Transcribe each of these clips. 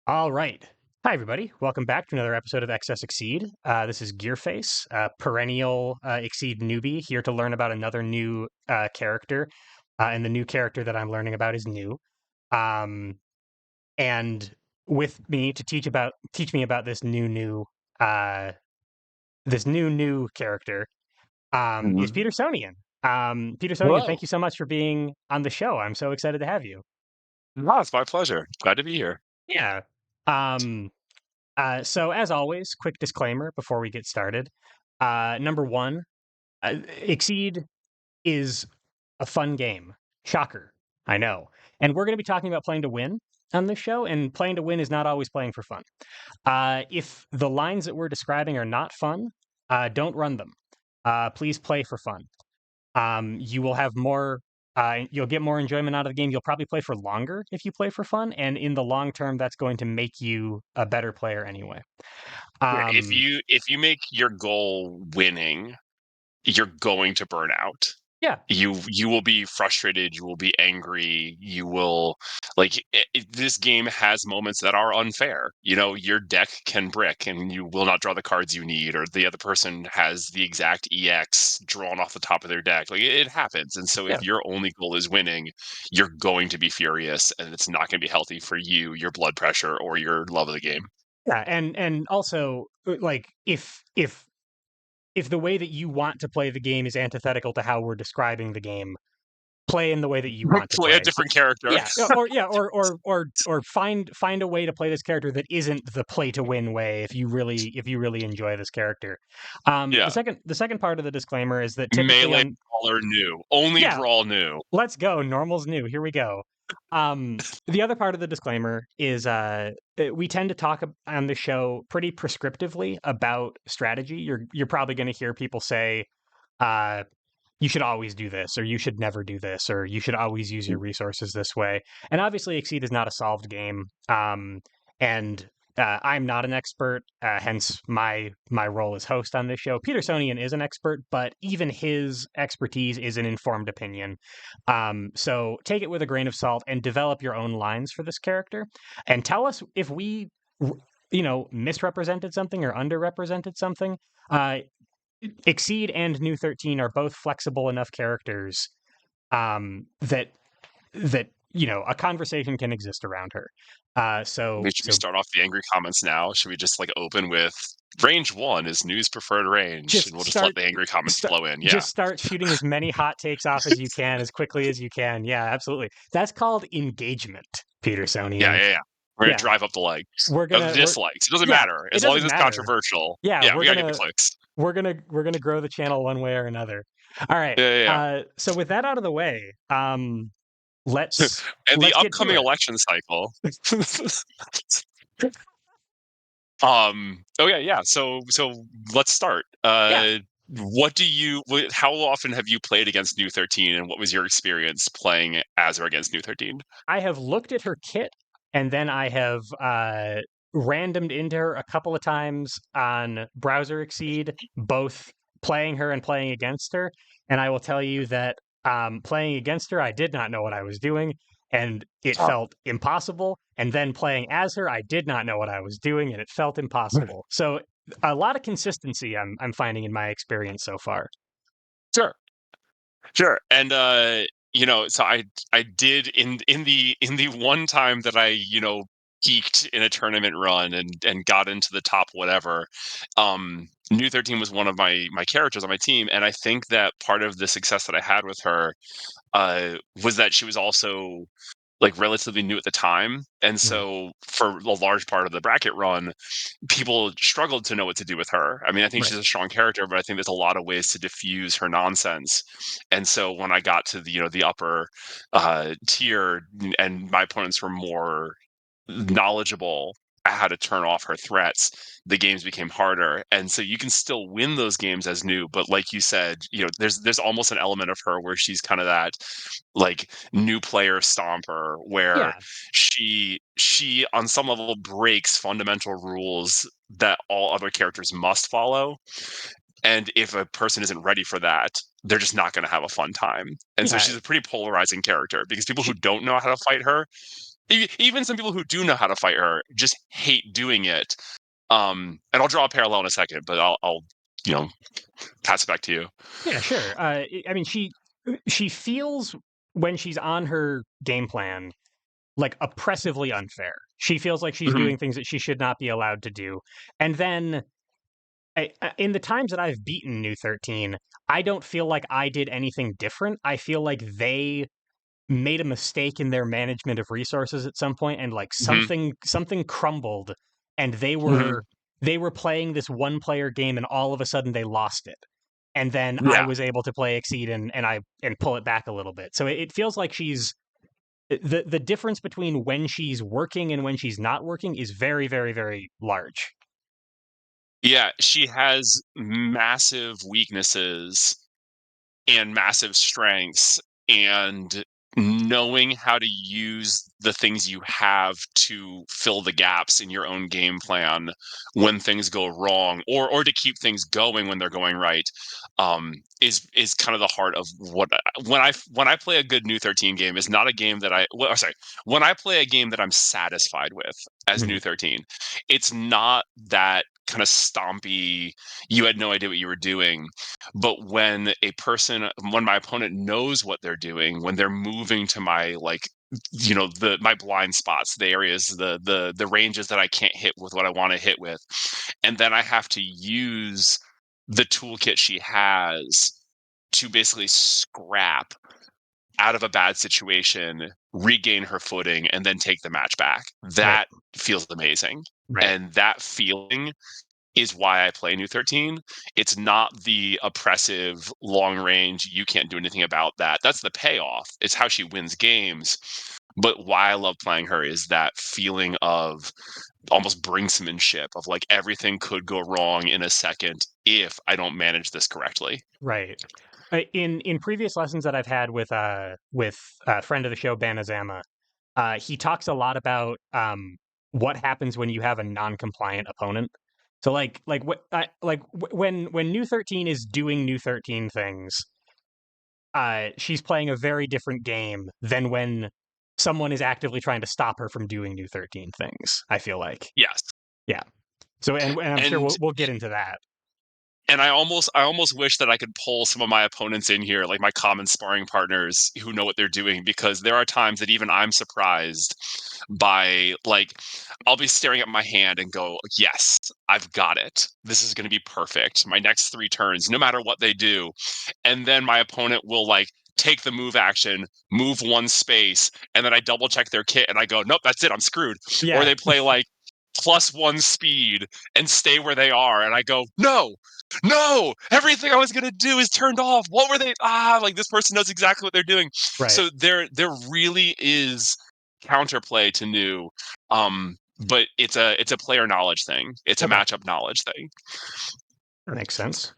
All right. Hi, everybody. Welcome back to another episode of XS Exceed. This is Gearface, a perennial Exceed newbie, here to learn about another new character. And the new character that I'm learning about is Nu. Um, and with me to teach me about uh, this new character is Mhm. Petersonian. Petersonian, Hello. thank you so much for being on the show. I'm so excited to have you. No, it's my pleasure. Glad to be here. Yeah. Um, so, as always, quick disclaimer before we get started. Number one, Exceed is a fun game. Shocker, I know. And we're going to be talking about playing to win on this show, and playing to win is not always playing for fun. If the lines that we're describing are not fun, don't run them. Please play for fun. You will have more. You'll get more enjoyment out of the game. You'll probably play for longer if you play for fun, and in the long term, that's going to make you a better player anyway. Yeah, if Um, you make your goal winning, you're going to burn out. yeah, You will be frustrated, you will be angry, you will this game has moments that are unfair. Your deck can brick and you will not draw the cards you need, or the other person has the exact EX drawn off the top of their deck. Like it happens. And so if yeah, your only goal is winning, you're going to be furious and it's not going to be healthy for you, your blood pressure, or your love of the game. yeah, and also like if the way that you want to play the game is antithetical to how we're describing the game, play in the way that you want to Play a play. different character. Or find a way to play this character that isn't the play to win way. If you really enjoy this character, the Yeah. second part of the disclaimer is that typically Melee on brawler new. Only yeah brawl new. let's go. Normal's new. Here we go. The other part of the disclaimer is we tend to talk on the show pretty prescriptively about strategy. You're probably going to hear people say, uh, "You should always do this," or "You should never do this," or "You should always use your resources this way." And obviously, Exceed is not a solved game, and I'm not an expert. Hence, my role as host on this show. Petersonian is an expert, but even his expertise is an informed opinion. So take it with a grain of salt and develop your own lines for this character, and tell us if we, misrepresented something or underrepresented something. Uh, Exceed and Nu-13 are both flexible enough characters that a conversation can exist around her. So Should we so start off the angry comments now? Should we just open with range one is news preferred range, and just we'll just let start the angry comments start flow in? Yeah. just start shooting as many hot takes off as you can as quickly as you can. Yeah, absolutely. That's called engagement, Yeah, Petersonian. yeah, yeah. We're gonna Yeah, drive up the likes. we're The gonna we're dislikes. It doesn't yeah, matter. it As long as doesn't it's matter. controversial. Yeah, Yeah, we're we gotta get the gonna clicks. we're gonna grow the channel one way or another. All right. Yeah, yeah, So with that out of the way, yeah. let's And the let's get to upcoming it. election cycle. Oh yeah, yeah. So let's start. Yeah, How often have you played against Nu-13, and what was your experience playing as or against Nu-13? I have looked at her kit, and then I have randomed into her a couple of times on Browser Exceed, both playing her and playing against her. And I will tell you that playing against her, I did not know what I was doing, and it Oh. felt impossible. And then playing as her, I did not know what I was doing, and it felt impossible. So a lot of consistency I'm finding in my experience so far. Sure. Sure. And so I did in the one time that I, peaked in a tournament run and got into the top whatever. New 13 was one of my characters on my team, and I think that part of the success that I had with her was that she was also relatively new at the time. And Mm, so for a large part of the bracket run, people struggled to know what to do with her. I mean, I think right. she's a strong character, but I think there's a lot of ways to diffuse her nonsense. And so when I got to the upper tier, and my opponents were more knowledgeable at how to turn off her threats, the games became harder. And so you can still win those games as new, but like you said, there's almost an element of her where she's kind of that new player stomper, where Yeah. she on some level breaks fundamental rules that all other characters must follow. And if a person isn't ready for that, they're just not going to have a fun time. And so Yeah. she's a pretty polarizing character because people who She, don't know how to fight her Even some people who do know how to fight her just hate doing it. And I'll draw a parallel in a second, but I'll you know pass it back to you. Yeah, sure. I mean, she feels when she's on her game plan like oppressively unfair. She feels like she's Mhm. doing things that she should not be allowed to do. And then in the times that I've beaten Nu-13, I don't feel like I did anything different. I feel like they made a mistake in their management of resources at some point, and like Mhm. something crumbled, and Mhm. they were playing this one player game, and all of a sudden they lost it. And then I Yeah. was able to play Exceed and pull it back a little bit. So it feels like she's the difference between when she's working and when she's not working is very, very, very large. Yeah, she has massive weaknesses and massive strengths, and knowing how to use the things you have to fill the gaps in your own game plan when things go wrong, or to keep things going when they're going right, is kind of the heart of when I play a good Nu-13 game. Is not a game that sorry, when I play a game that I'm satisfied with as Mhm. Nu-13, it's not that kind of stompy, you had no idea what you were doing. But when my opponent knows what they're doing, when they're moving to my, like, the my blind spots, the areas, the ranges that I can't hit with what I want to hit with, and then I have to use the toolkit she has to basically scrap out of a bad situation, regain her footing, and then take the match back. Right, That feels amazing. right, And that feeling is why I play Nu-13. It's not the oppressive long range, you can't do anything about that. That's the payoff. It's how she wins games. But why I love playing her is that feeling of almost brinksmanship, of like everything could go wrong in a second if I don't manage this correctly. right. In previous lessons that I've had with a friend of the show Banazama, he talks a lot about what happens when you have a non-compliant opponent. So when Nu-13 is doing Nu-13 things, she's playing a very different game than when someone is actively trying to stop her from doing Nu-13 things. I feel like, Yes. yeah. So and I'm sure And we'll get into that. I almost wish that I could pull some of my opponents in here, like my common sparring partners who know what they're doing, because there are times that even I'm surprised by, like, I'll be staring at my hand and go, "Yes, I've got it. This is going to be perfect. My next 3 turns, no matter what they do." And then my opponent will, like, take the move action, move 1 space, and then I double check their kit and I go, "Nope, that's it. I'm screwed." Or Yeah, they play, like, +1 speed and stay where they are, and I go, "No, no, everything I was gonna do is turned off. What were they? Like, this person knows exactly what they're doing." right. So there really is counterplay to new, but it's a player knowledge thing. It's a Okay, matchup knowledge thing. that makes sense.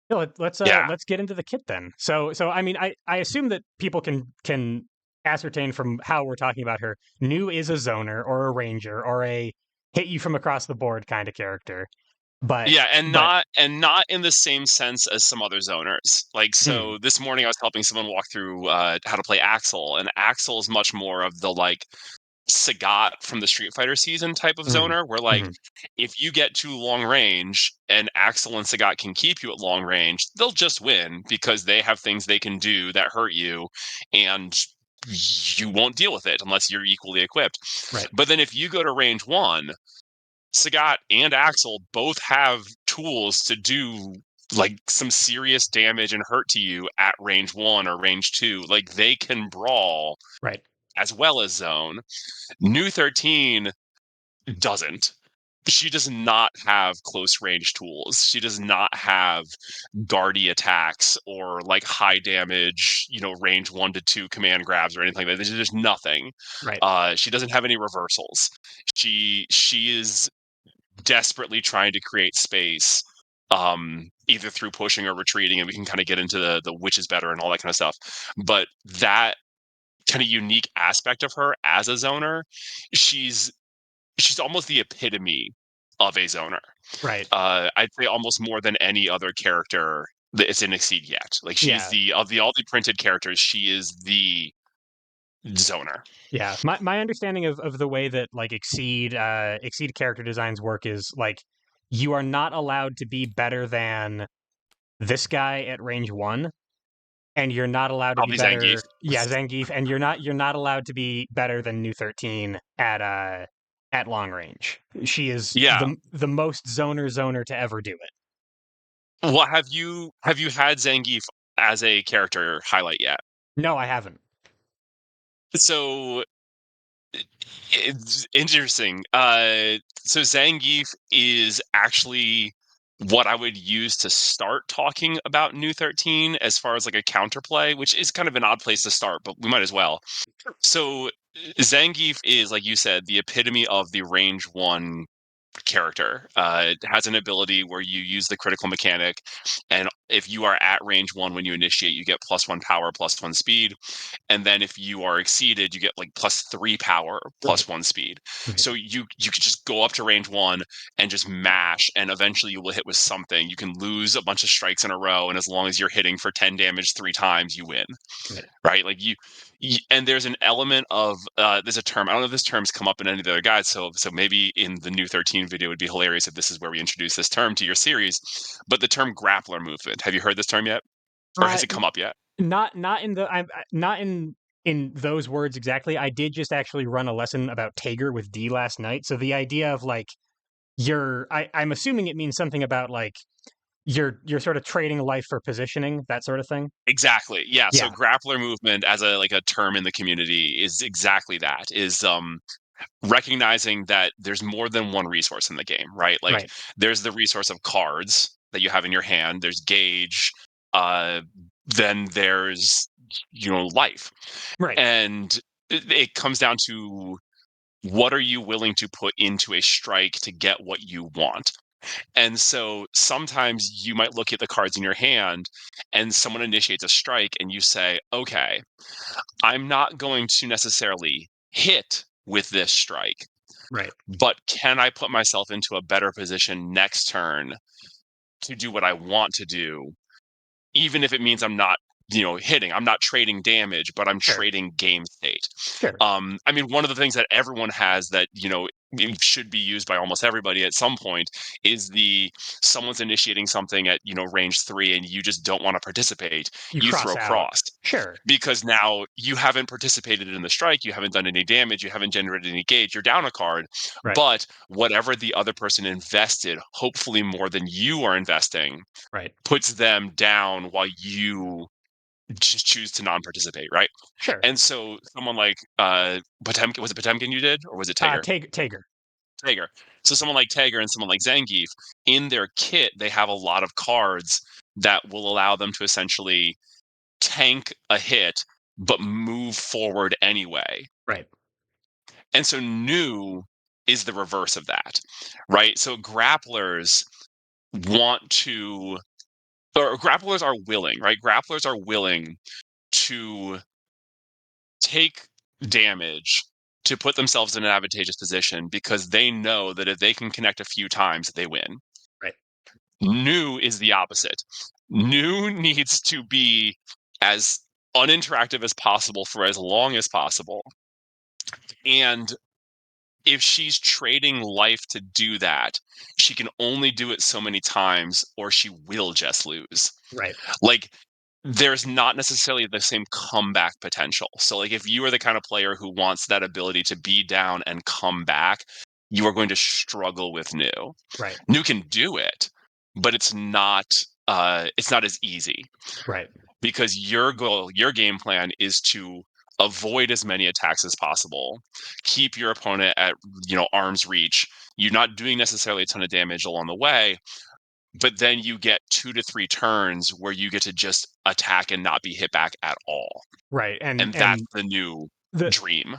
Yeah, Yeah. let's get into the kit then. So I mean, I assume that people can ascertain from how we're talking about her. Nu is a zoner or a ranger or a hit you from across the board kind of character. But Yeah, and but not in the same sense as some other zoners. Like, hmm, so this morning I was helping someone walk through how to play Axel, and Axel is much more of the, like, Sagat from the Street Fighter season type of hmm, zoner, where, like, hmm, if you get to long range and Axel and Sagat can keep you at long range, they'll just win because they have things they can do that hurt you, and you won't deal with it unless you're equally equipped. right, But then if you go to range one, Sagat and Axel both have tools to do, like, some serious damage and hurt to you at range one or range two. Like, they can brawl right. as well as zone. Nu-13 doesn't. She does not have close range tools. She does not have guardy attacks or, like, high damage, range 1 to 2 command grabs or anything like that. There's just nothing. Right. She doesn't have any reversals. She is desperately trying to create space, either through pushing or retreating, and we can kind of get into the which is better and all that kind of stuff. But that kind of unique aspect of her as a zoner, she's she's almost the epitome of a zoner. Right. I'd say almost more than any other character that is in Exceed yet. Like, she's Yeah. the of the all the printed characters, she is the zoner. Yeah, my understanding of the way that like exceed character designs work is like you are not allowed to be better than this guy at range 1, and you're not allowed to be Probably Zangief. better, yeah, Zangief, and you're not allowed to be better than Nu-13 at long range. She is Yeah. the most zoner to ever do it. Well, have you had Zangief as a character highlight yet? No, I haven't. So it's interesting. So Zangief is actually what I would use to start talking about Nu-13 as far as like a counterplay, which is kind of an odd place to start, but we might as well. So Zangief is, like you said, the epitome of the range one character. It has an ability where you use the critical mechanic, and if you are at range one when you initiate, you get +1 power, +1 speed, and then if you are exceeded, you get like +3 power, Right, +1 speed. right, So you could just go up to range one and just mash, and eventually you will hit with something. You can lose a bunch of strikes in a row, and as long as you're hitting for 10 damage 3 times, you win, right. right? Like and there's an element of there's a term. I don't know if this term's come up in any of the other guides. So maybe in the Nu-13 video, it would be hilarious if this is where we introduce this term to your series. But the term grappler movement. Have you heard this term yet, or Uh, has it come up yet? not in the not in those words exactly. I did just actually run a lesson about Tager with D last night. So the idea of like I'm assuming it means something about like you're sort of trading life for positioning, that sort of thing. Exactly. Yeah. So Yeah, grappler movement as a like a term in the community is exactly that. Is recognizing that there's more than one resource in the game, right? Like right, there's the resource of cards that you have in your hand, there's gauge, uh then there's life. right, And it comes down to what are you willing to put into a strike to get what you want. And so sometimes you might look at the cards in your hand and someone initiates a strike and you say, okay, I'm not going to necessarily hit with this strike, right, but can I put myself into a better position next turn to do what I want to do, even if it means I'm not, hitting. I'm not trading damage, but I'm sure, trading game state. sure, I mean, one of the things that everyone has that, it should be used by almost everybody at some point is the someone's initiating something at, range 3 and you just don't want to participate, you you cross throw out, crossed. sure, Because now you haven't participated in the strike, you haven't done any damage, you haven't generated any gauge, you're down a card, right, but whatever the other person invested, hopefully more than you are investing, right, puts them down while you just choose to non-participate, right? sure. And so someone like Potemkin, was it Potemkin you did, or was it Tager? Tager, Tager. So someone like Tager and someone like Zangief, in their kit, they have a lot of cards that will allow them to essentially tank a hit but move forward anyway. right, And so new is the reverse of that, right? So grapplers want to, or grapplers are willing, right? Grapplers are willing to take damage to put themselves in an advantageous position because they know that if they can connect a few times, they win. right, New is the opposite. New needs to be as uninteractive as possible for as long as possible. And if she's trading life to do that, she can only do it so many times or she will just lose. right, Like there's not necessarily the same comeback potential. So like if you are the kind of player who wants that ability to be down and come back, you are going to struggle with new. right, New can do it, but it's not as easy right, because your goal, your game plan is to avoid as many attacks as possible, keep your opponent at arm's reach. You're not doing necessarily a ton of damage along the way, but then you get 2 to 3 turns where you get to just attack and not be hit back at all. right, And that's and the new the dream.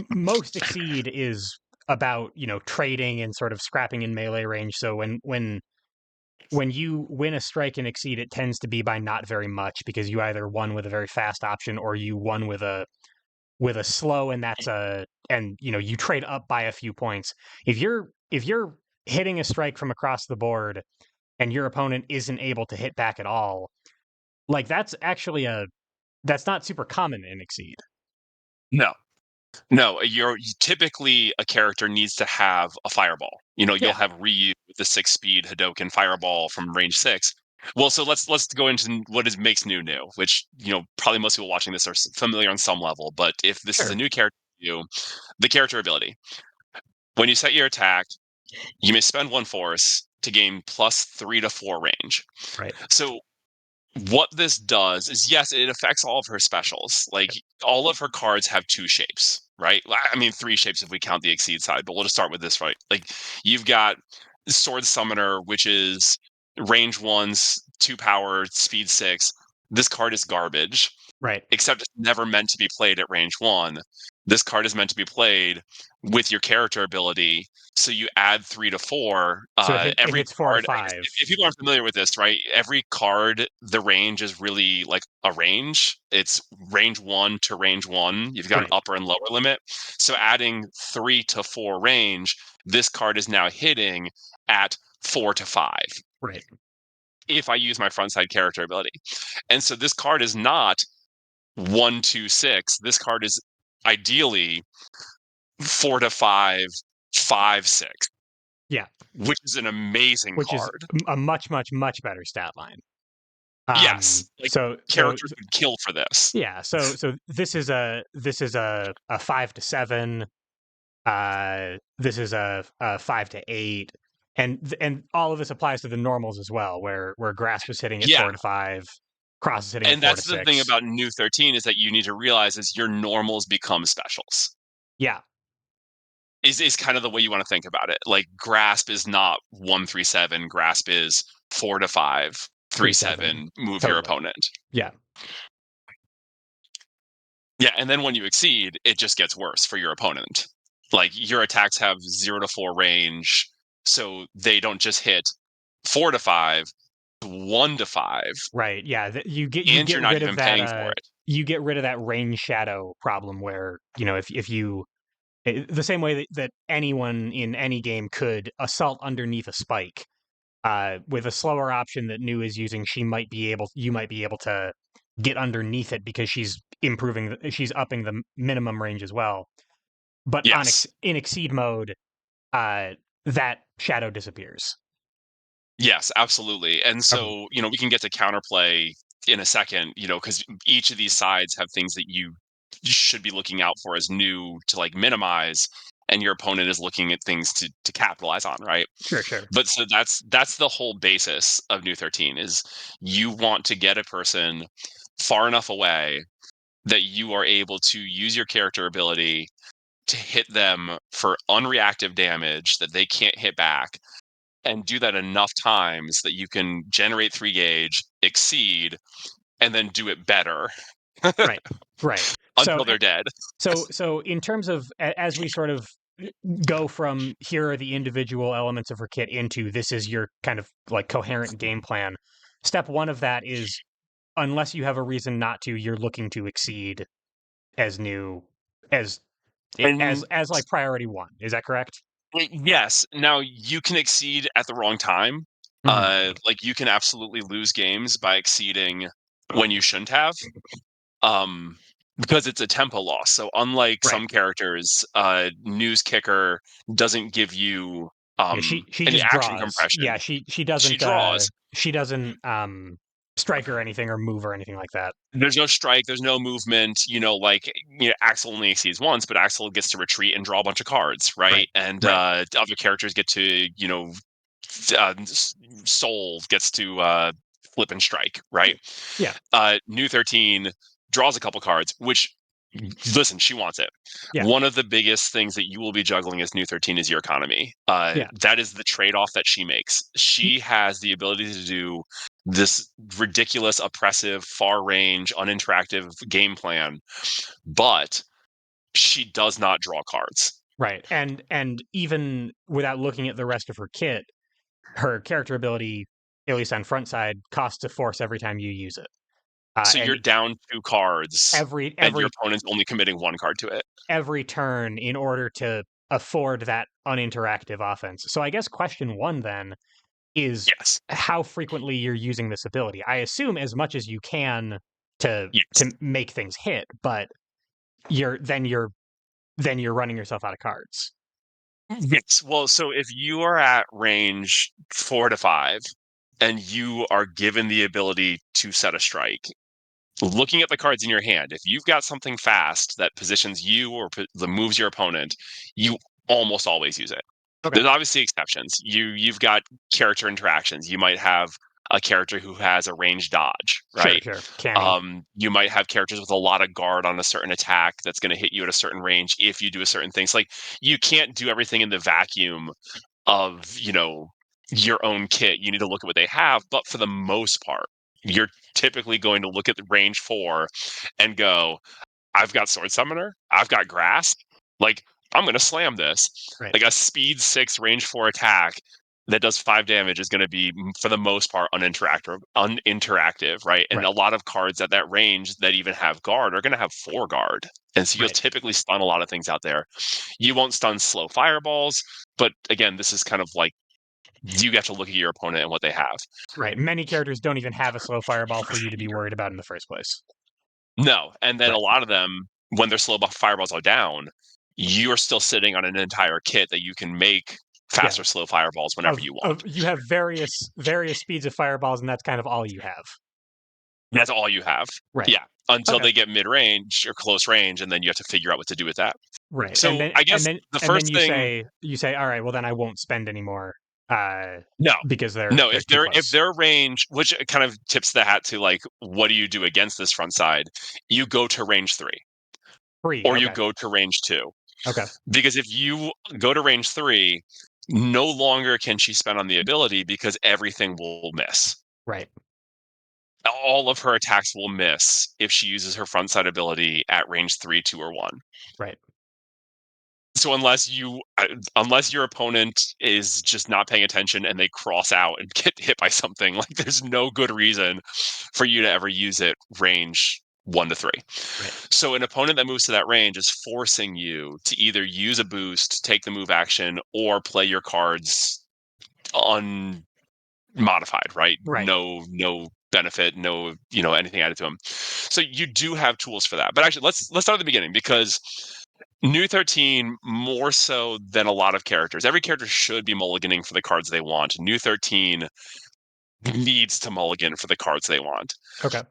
most exceed is about trading and sort of scrapping in melee range. So when you win a strike and exceed, it tends to be by not very much because you either won with a very fast option or you won with a slow, and that's a and you trade up by a few points. If you're hitting a strike from across the board and your opponent isn't able to hit back at all, like that's actually a that's not super common in exceed. No. No, typically a character needs to have a fireball. You'll Yeah, have Ryu with the 6 speed Hadoken fireball from range 6. Well, so let's go into what is makes new, which probably most people watching this are familiar on some level. But if this is a sure. new character, the character ability when you set your attack, you may spend 1 force to gain +3 to 4 range. Right. So what this does is, yes, it affects all of her specials. Like, all of her cards have 2 shapes, right? I mean, 3 shapes if we count the exceed side, but we'll just start with this, right? Like, you've got Sword Summoner, which is range ones, 2 power, speed 6. This card is garbage, Right. except it's never meant to be played at range 1. This card is meant to be played with your character ability. So you add 3 to 4. So it Every hits 4 to card, I guess, 5. if people aren't familiar with this, right? Every card, the range is really like a range. It's range 1 to range 1. You've got an Right. upper and lower limit. So adding 3 to 4 range, this card is now hitting at 4 to 5 Right. if I use my frontside character ability. And so this card is not 1, 2, 6. This card is ideally 4 to 5, 5, 6, Yeah. which is an amazing Which is card. a much, much, much better stat line. Yes, like So characters would kill for this. yeah. So this is a 5 to 7. This is a 5 to 8, and all of this applies to the normals as well, where grasp is hitting at Yeah, 4 to 5, cross is hitting at and four to that's the thing six. about Nu-13 is that you need to realize is your normals become specials. Yeah. Is kind of the way you want to think about it. Like, grasp is not 1, 3, 7. Grasp is 4 to 5, three 3, 7. seven. Move your Totally. opponent. Yeah. Yeah, and then when you exceed, it just gets worse for your opponent. Like, your attacks have 0 to 4 range, so they don't just hit 4 to 5, 1 to 5, Right. Yeah. You and get you're not rid of even that. paying for it. You get rid of that range shadow problem where if you the same way that anyone in any game could assault underneath a spike. With a slower option that Nu is using, you might be able to get underneath it because she's upping the minimum range as well. But Yes. in exceed mode, uh, that shadow disappears. Yes, absolutely. And Okay. so, we can get to counterplay in a second, because each of these sides have things that you should be looking out for as new to like minimize, and your opponent is looking at things to capitalize on, right? Sure, sure. But so that's the whole basis of Nu-13 is you want to get a person far enough away that you are able to use your character ability to hit them for unreactive damage that they can't hit back, and do that enough times that you can generate 3 gauge, exceed, and then do it better Right, right. So until they're dead. so in terms of as we sort of go from here are the individual elements of her kit into this is your kind of like coherent game plan. Step one of that is unless you have a reason not to, you're looking to exceed as new as And like priority one. Is that correct? yes, now you can exceed at the wrong time. Hmm. Like, you can absolutely lose games by exceeding when you shouldn't have. um because it's a tempo loss. So unlike Right. some characters, News Kicker doesn't give you Yeah. She any just action draws. compression. Yeah. She draws. She doesn't strike or anything or move or anything like that. There's no strike, there's no movement. Like, Axel only exceeds once, but Axel gets to retreat and draw a bunch of cards, Right. right? And Right. other characters get to, Soul gets to flip and strike, right? Yeah. Nu-13 draws a couple cards, which, listen, she wants it. Yeah. One of the biggest things that you will be juggling as Nu-13 is your economy. Yeah. That is the trade-off that she makes. Y- She has the ability to do this ridiculous, oppressive, far range, uninteractive game plan, but she does not draw cards. Right. And even without looking at the rest of her kit, her character ability, at least on front side, costs a force every time you use it. So And you're down 2 cards, every and your every opponent's only committing 1 card to it. every turn in order to afford that uninteractive offense. So I guess question one then is Yes. how frequently you're using this ability. I assume as much as you can Yes. to make things hit, but you're running yourself out of cards. Yes. Well, so if you are at range 4 to 5 and you are given the ability to set a strike, looking at the cards in your hand, if you've got something fast that positions you or the moves your opponent, you almost always use it. Okay. There's obviously exceptions. You've got character interactions. You might have a character who has a range dodge, Sure, right? sure. Cammy. You might have characters with a lot of guard on a certain attack that's going to hit you at a certain range if you do a certain things. Like you can't do everything in the vacuum of your own kit. You need to look at what they have, but for the most part, you're typically going to look at the range 4 and go, I've got Sword Summoner, I've got Grasp, like, I'm gonna slam this. Right. Like, a speed 6 range 4 attack that does 5 damage is gonna be, for the most part, uninteractive, right? And Right. a lot of cards at that range that even have guard are gonna have 4 guard, and so you'll Right. typically stun a lot of things out there. You won't stun slow fireballs, but again, this is kind of like, you have to look at your opponent and what they have. Right. Many characters don't even have a slow fireball for you to be worried about in the first place. No, and then a Right. lot of them, when their slow buff fireballs are down, you're still sitting on an entire kit that you can make Yeah. faster slow fireballs whenever you Of want. you have various speeds of fireballs, and that's kind of all you have. That's all you have. Right. Yeah, until Okay. they get mid-range or close range, and then you have to figure out what to do with that. Right. And So, then I and guess then the and then first thing. you say, all right, well then I won't spend anymore, uh, No. because No, they're if too they're if close. their range, which kind of tips the hat to, like, what do you do against this front side? You go to range 3, Free. or you Okay. go to range 2. Okay. Because if you go to range 3, no longer can she spend on the ability because everything will miss. Right. All of her attacks will miss if she uses her front side ability at range 3, 2, or 1. Right. So unless your opponent is just not paying attention and they cross out and get hit by something, like there's no good reason for you to ever use it range 1 to 3. Right. So an opponent that moves to that range is forcing you to either use a boost, take the move action, or play your cards unmodified, right? Right. No benefit, no, anything added to them. So you do have tools for that. But actually, let's start at the beginning, because Nu-13, more so than a lot of characters, every character should be mulliganing for the cards they want. Nu-13 needs to mulligan for the cards they want, Okay.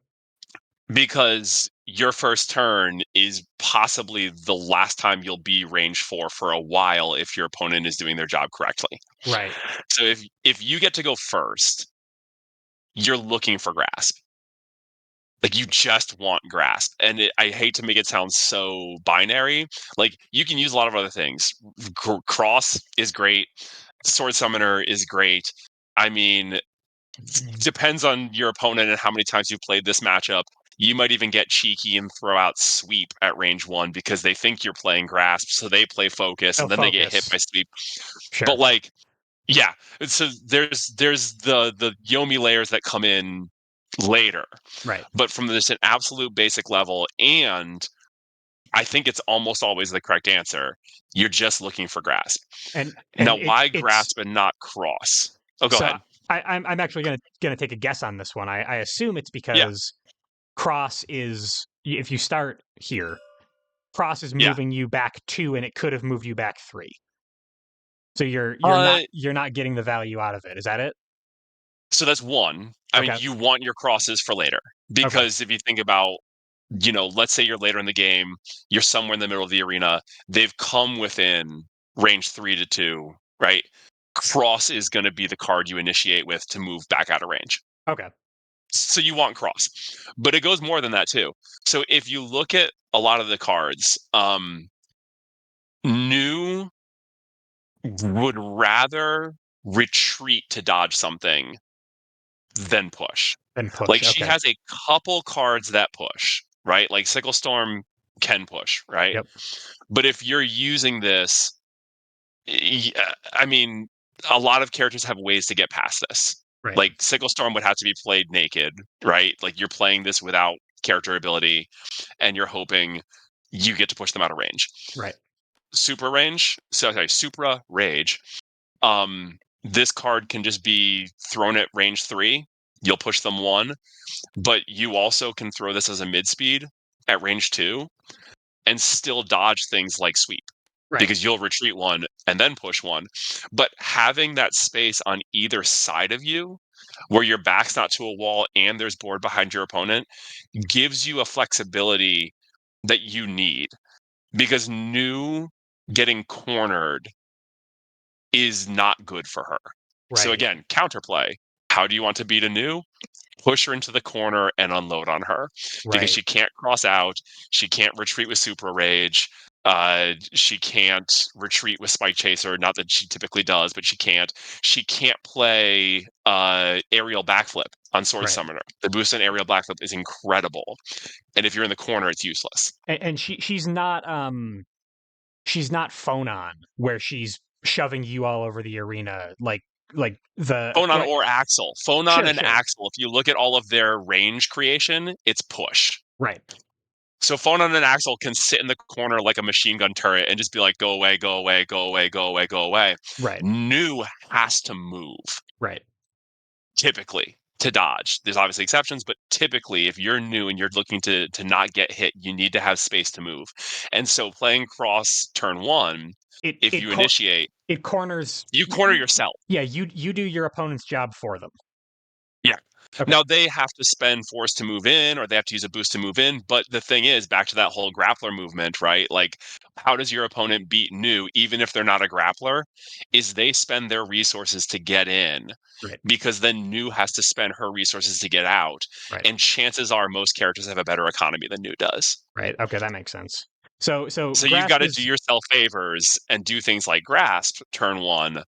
because your first turn is possibly the last time you'll be range 4 for a while if your opponent is doing their job correctly. Right. So if you get to go first, you're looking for grasp. Like, you just want grasp, and I hate to make it sound so binary. Like, you can use a lot of other things. Cross is great. Sword Summoner is great. I mean, depends on your opponent and how many times you've played this matchup. You might even get cheeky and throw out sweep at range 1 because they think you're playing grasp, so they play focus, Oh, and then they get hit focus. by sweep. But, Sure. like, yeah, so there's the Yomi layers that come in later, Right. but from just an absolute basic level, and I think it's almost always the correct answer, you're just looking for grasp. Now, And why it's grasp and not cross? Oh, go so ahead. I'm actually gonna take a guess on this one. I assume it's Yeah, because cross is, if you start here, cross is yeah. moving you back 2, and it could have moved you back 3. So Uh, you're not getting the value out of it. Is that it? so that's one. I mean, Okay. you want your crosses for later, Okay. because if you think about, let's say you're later in the game, you're somewhere in the middle of the arena, they've come within range 3 to 2, right? Cross is going to be the card you initiate with to move back out of range. Okay. So you want cross, but it goes more than that too. So if you look at a lot of the cards, new would rather retreat to dodge something than push. Then Like, push. she Okay. has a couple cards that push, right? Like Sickle Storm can push, right? Yep. But if you're using this, I mean, a lot of characters have ways to get past this. Right. Like, Sickle Storm would have to be played naked, right? Like, you're playing this without character ability, and you're hoping you get to push them out of range. Right. Supra Rage. This card can just be thrown at range 3. You'll push them 1, but you also can throw this as a mid speed at range 2. and still dodge things like sweep Right. because you'll retreat one and then push one. But having that space on either side of you where your back's not to a wall and there's board behind your opponent gives you a flexibility that you need because Nu getting cornered is not good for her. So Right. again, counterplay. How do you want to beat a Nu? Push her into the corner and unload on her because Right. she can't cross out. She can't retreat with super rage. She can't retreat with spike chaser. Not that she typically does, but she can't. She can't play aerial backflip on sword Right. summoner. The boost on aerial backflip is incredible, and if you're in the corner, it's useless. And she's not Phonon where she's shoving you all over the arena like the Phonon like or Axel. Phonon sure, and sure. Axel, if you look at all of their range creation, it's push. Right. So Phonon and Axel can sit in the corner like a machine gun turret and just be like, go away, go away, go away, go away, go away. Right. Nu has to move, Right. typically, to dodge. There's obviously exceptions, but typically, if you're Nu and you're looking to not get hit, you need to have space to move. And so playing cross turn one, It if it you cor- initiate, it corners you corner yourself. yeah, you do your opponent's job for them. Yeah. Okay. Now they have to spend force to move in, or they have to use a boost to move in. But the thing is, back to that whole grappler movement, right? Like, how does your opponent beat Nu, even if they're not a grappler? Is they spend their resources to get in, Right. because then Nu has to spend her resources to get out. Right. And chances are most characters have a better economy than Nu does. Right. Okay, that makes sense. So So you've got grasp to do is yourself favors and do things like grasp turn one,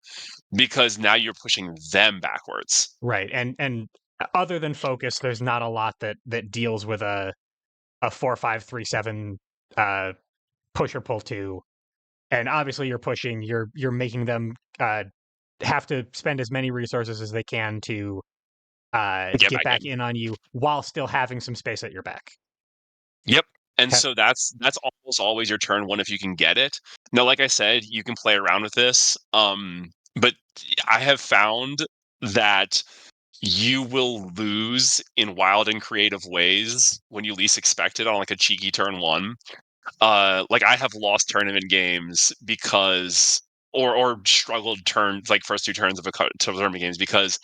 because now you're pushing them backwards. right. And other than focus, there's not a lot that deals with a 4-5-3-7 uh push or pull two. And obviously you're pushing, you're making them have to spend as many resources as they can to Get get back back in. in on you while still having some space at your back. Yep. And Ha- so that's almost always your turn one if you can get it. Now, like I said, you can play around with this. But I have found that you will lose in wild and creative ways when you least expect it on like a cheeky turn one. Like I have lost tournament games because or struggled turns like first two turns of tournament games because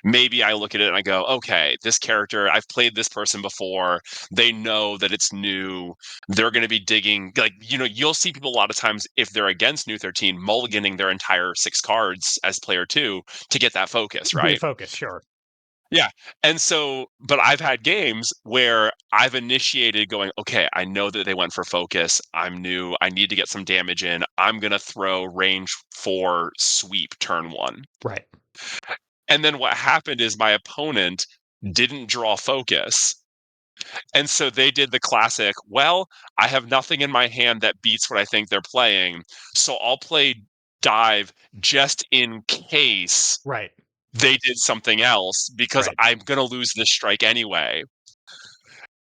maybe I look at it and I go, okay, this character, I've played this person before. They know that it's Nu. They're going to be digging. Like, you'll see people a lot of times if they're against Nu-13, mulliganing their entire 6 cards as player two to get that focus, Get right? focus, sure. Yeah. And so, but I've had games where I've initiated going, okay, I know that they went for focus. I'm Nu. I need to get some damage in. I'm going to throw range 4 sweep turn one. Right. And then what happened is my opponent didn't draw focus. And so they did the classic, well, I have nothing in my hand that beats what I think they're playing. So I'll play dive just in case Right. they did something else because Right. I'm going to lose this strike anyway.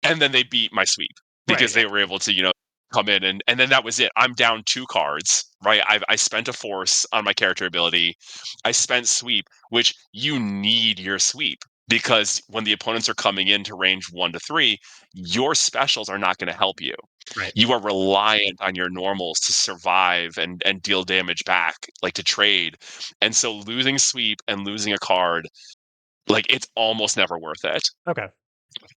And then they beat my sweep because Right. they were able to, come in and then that was it. I'm down 2 cards, right? I spent a force on my character ability. I spent sweep, which you need your sweep because when the opponents are coming into range 1 to 3, your specials are not going to help you. Right. You are reliant on your normals to survive and deal damage back, like to trade. And so losing sweep and losing a card, like it's almost never worth it. Okay.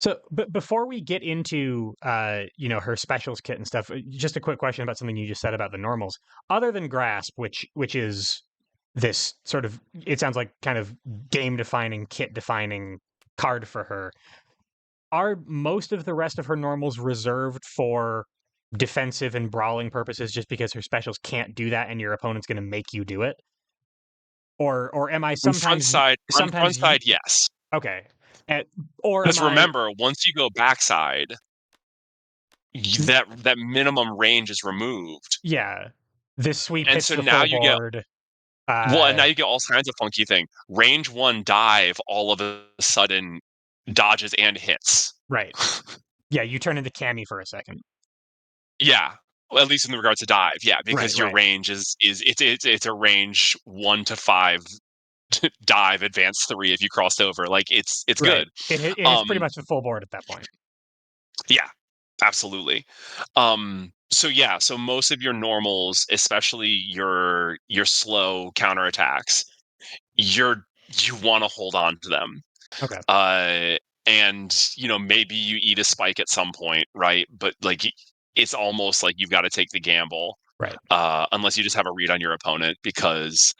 So, but before we get into her specials kit and stuff, just a quick question about something you just said about the normals. Other than grasp, which is this sort of, it sounds like kind of game defining, kit defining card for her. Are most of the rest of her normals reserved for defensive and brawling purposes just because her specials can't do that and your opponent's going to make you do it? Or am I On front sometimes side, yes. okay. At, or am Because I remember, once you go backside, that minimum range is removed, yeah. This sweep and hits so the now full you get board. and now you get all kinds of funky thing. Range 1 dive all of a sudden dodges and hits. Right. Yeah, you turn into Cammy for a second. Yeah, well, at least in regards to dive, yeah, Right, because your right, range is it's a range 1 to 5 dive, advance 3 if you crossed over, like, it's right. good. It hits pretty Um, much the full board at that point. yeah, absolutely. Um So most of your normals, especially your slow counterattacks, you want to hold on to them. Okay. Uh, and maybe you eat a spike at some point, right? But like it's almost like you've got to take the gamble, Right. unless you just have a read on your opponent, because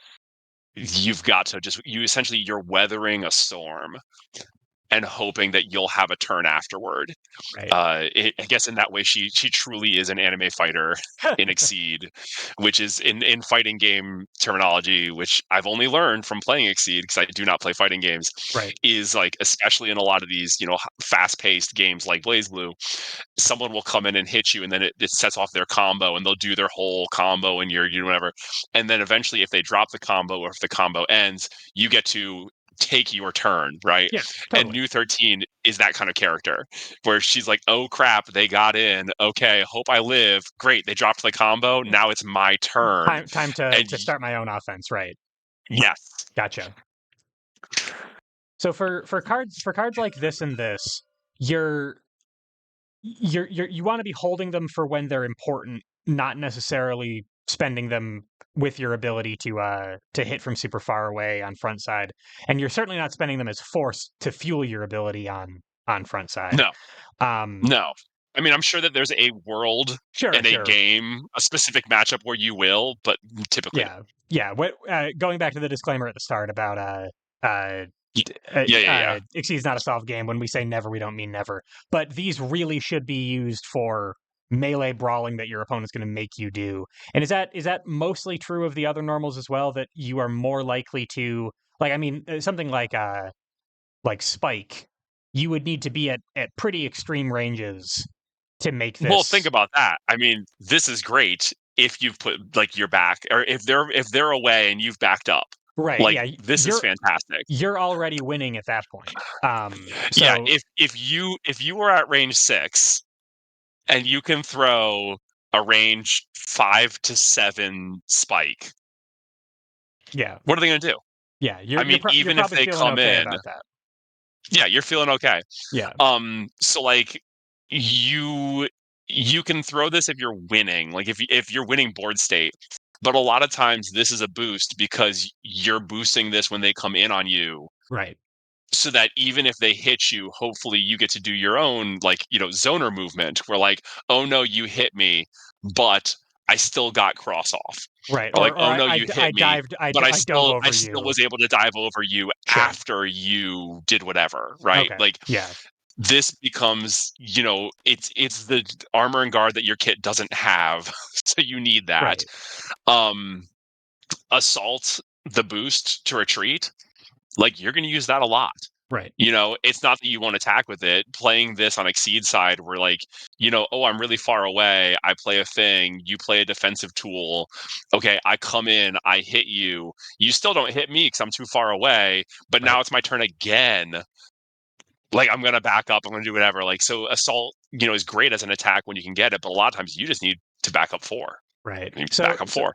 you've got to just you're weathering a storm and hoping that you'll have a turn afterward. Right. I guess in that way, she truly is an anime fighter in Exceed, which is in fighting game terminology, which I've only learned from playing Exceed because I do not play fighting games. Right. Is like, especially in a lot of these fast paced games like Blaze Blue, someone will come in and hit you, and then it sets off their combo, and they'll do their whole combo, and you're whatever, and then eventually, if they drop the combo or if the combo ends, you get to take your turn, right? Yeah. And Totally. Nu-13 is that kind of character where she's like, oh crap, they got in. Okay, hope I live. Great, they dropped the combo. Now it's my turn. Time to And start my own offense. Right. yes. Gotcha. So for cards like this and this, you're you want to be holding them for when they're important, not necessarily spending them with your ability to hit from super far away on front side, and you're certainly not spending them as force to fuel your ability on front side. No, no. I mean, I'm sure that there's a world Sure, and a sure. game, a specific matchup where you will, but typically no. Yeah, yeah. What going back to the disclaimer at the start about uh, Y- Yeah, yeah, yeah. Exceed's not a solved game. When we say never, we don't mean never. But these really should be used for melee brawling that your opponent's going to make you do. And is that mostly true of the other normals as well? That you are more likely to like. I mean, something like Spike, you would need to be at pretty extreme ranges to make Well, think this about that. I mean, this is great if you've put like your back, or if they're away and you've backed up. right. Like Yeah, this is fantastic. you're already winning at that point. Yeah, So if you were at range 6 and you can throw a range 5 to 7 spike, yeah, what are they going to do? yeah, I mean, you're even if probably they feeling come okay in, about that. yeah, you're feeling okay. Yeah, So like you you can throw this if you're winning, like if you're winning board state. But a lot of times this is a boost because you're boosting this when they come in on you, right, so that even if they hit you, hopefully you get to do your own, like, zoner movement where like, oh no, you hit me, but I still got cross off. right. Or like, Or oh no, you hit me, but I dove I over still you. was able to dive over you Sure. after you did whatever, right? Okay. Like Yeah. this becomes, it's the armor and guard that your kit doesn't have. So you need that. Right. Um Assault, the boost to retreat, like you're going to use that a lot. Right. It's not that you won't attack with it. Playing this on Exceed side, where like, oh, I'm really far away. I play a thing. You play a defensive tool. Okay, I come in. I hit you. You still don't hit me because I'm too far away. But Right. now it's my turn again. Like I'm gonna back up. I'm gonna do whatever. Like so, assault, is great as an attack when you can get it. But a lot of times you just need to back up 4. Right. You back up 4.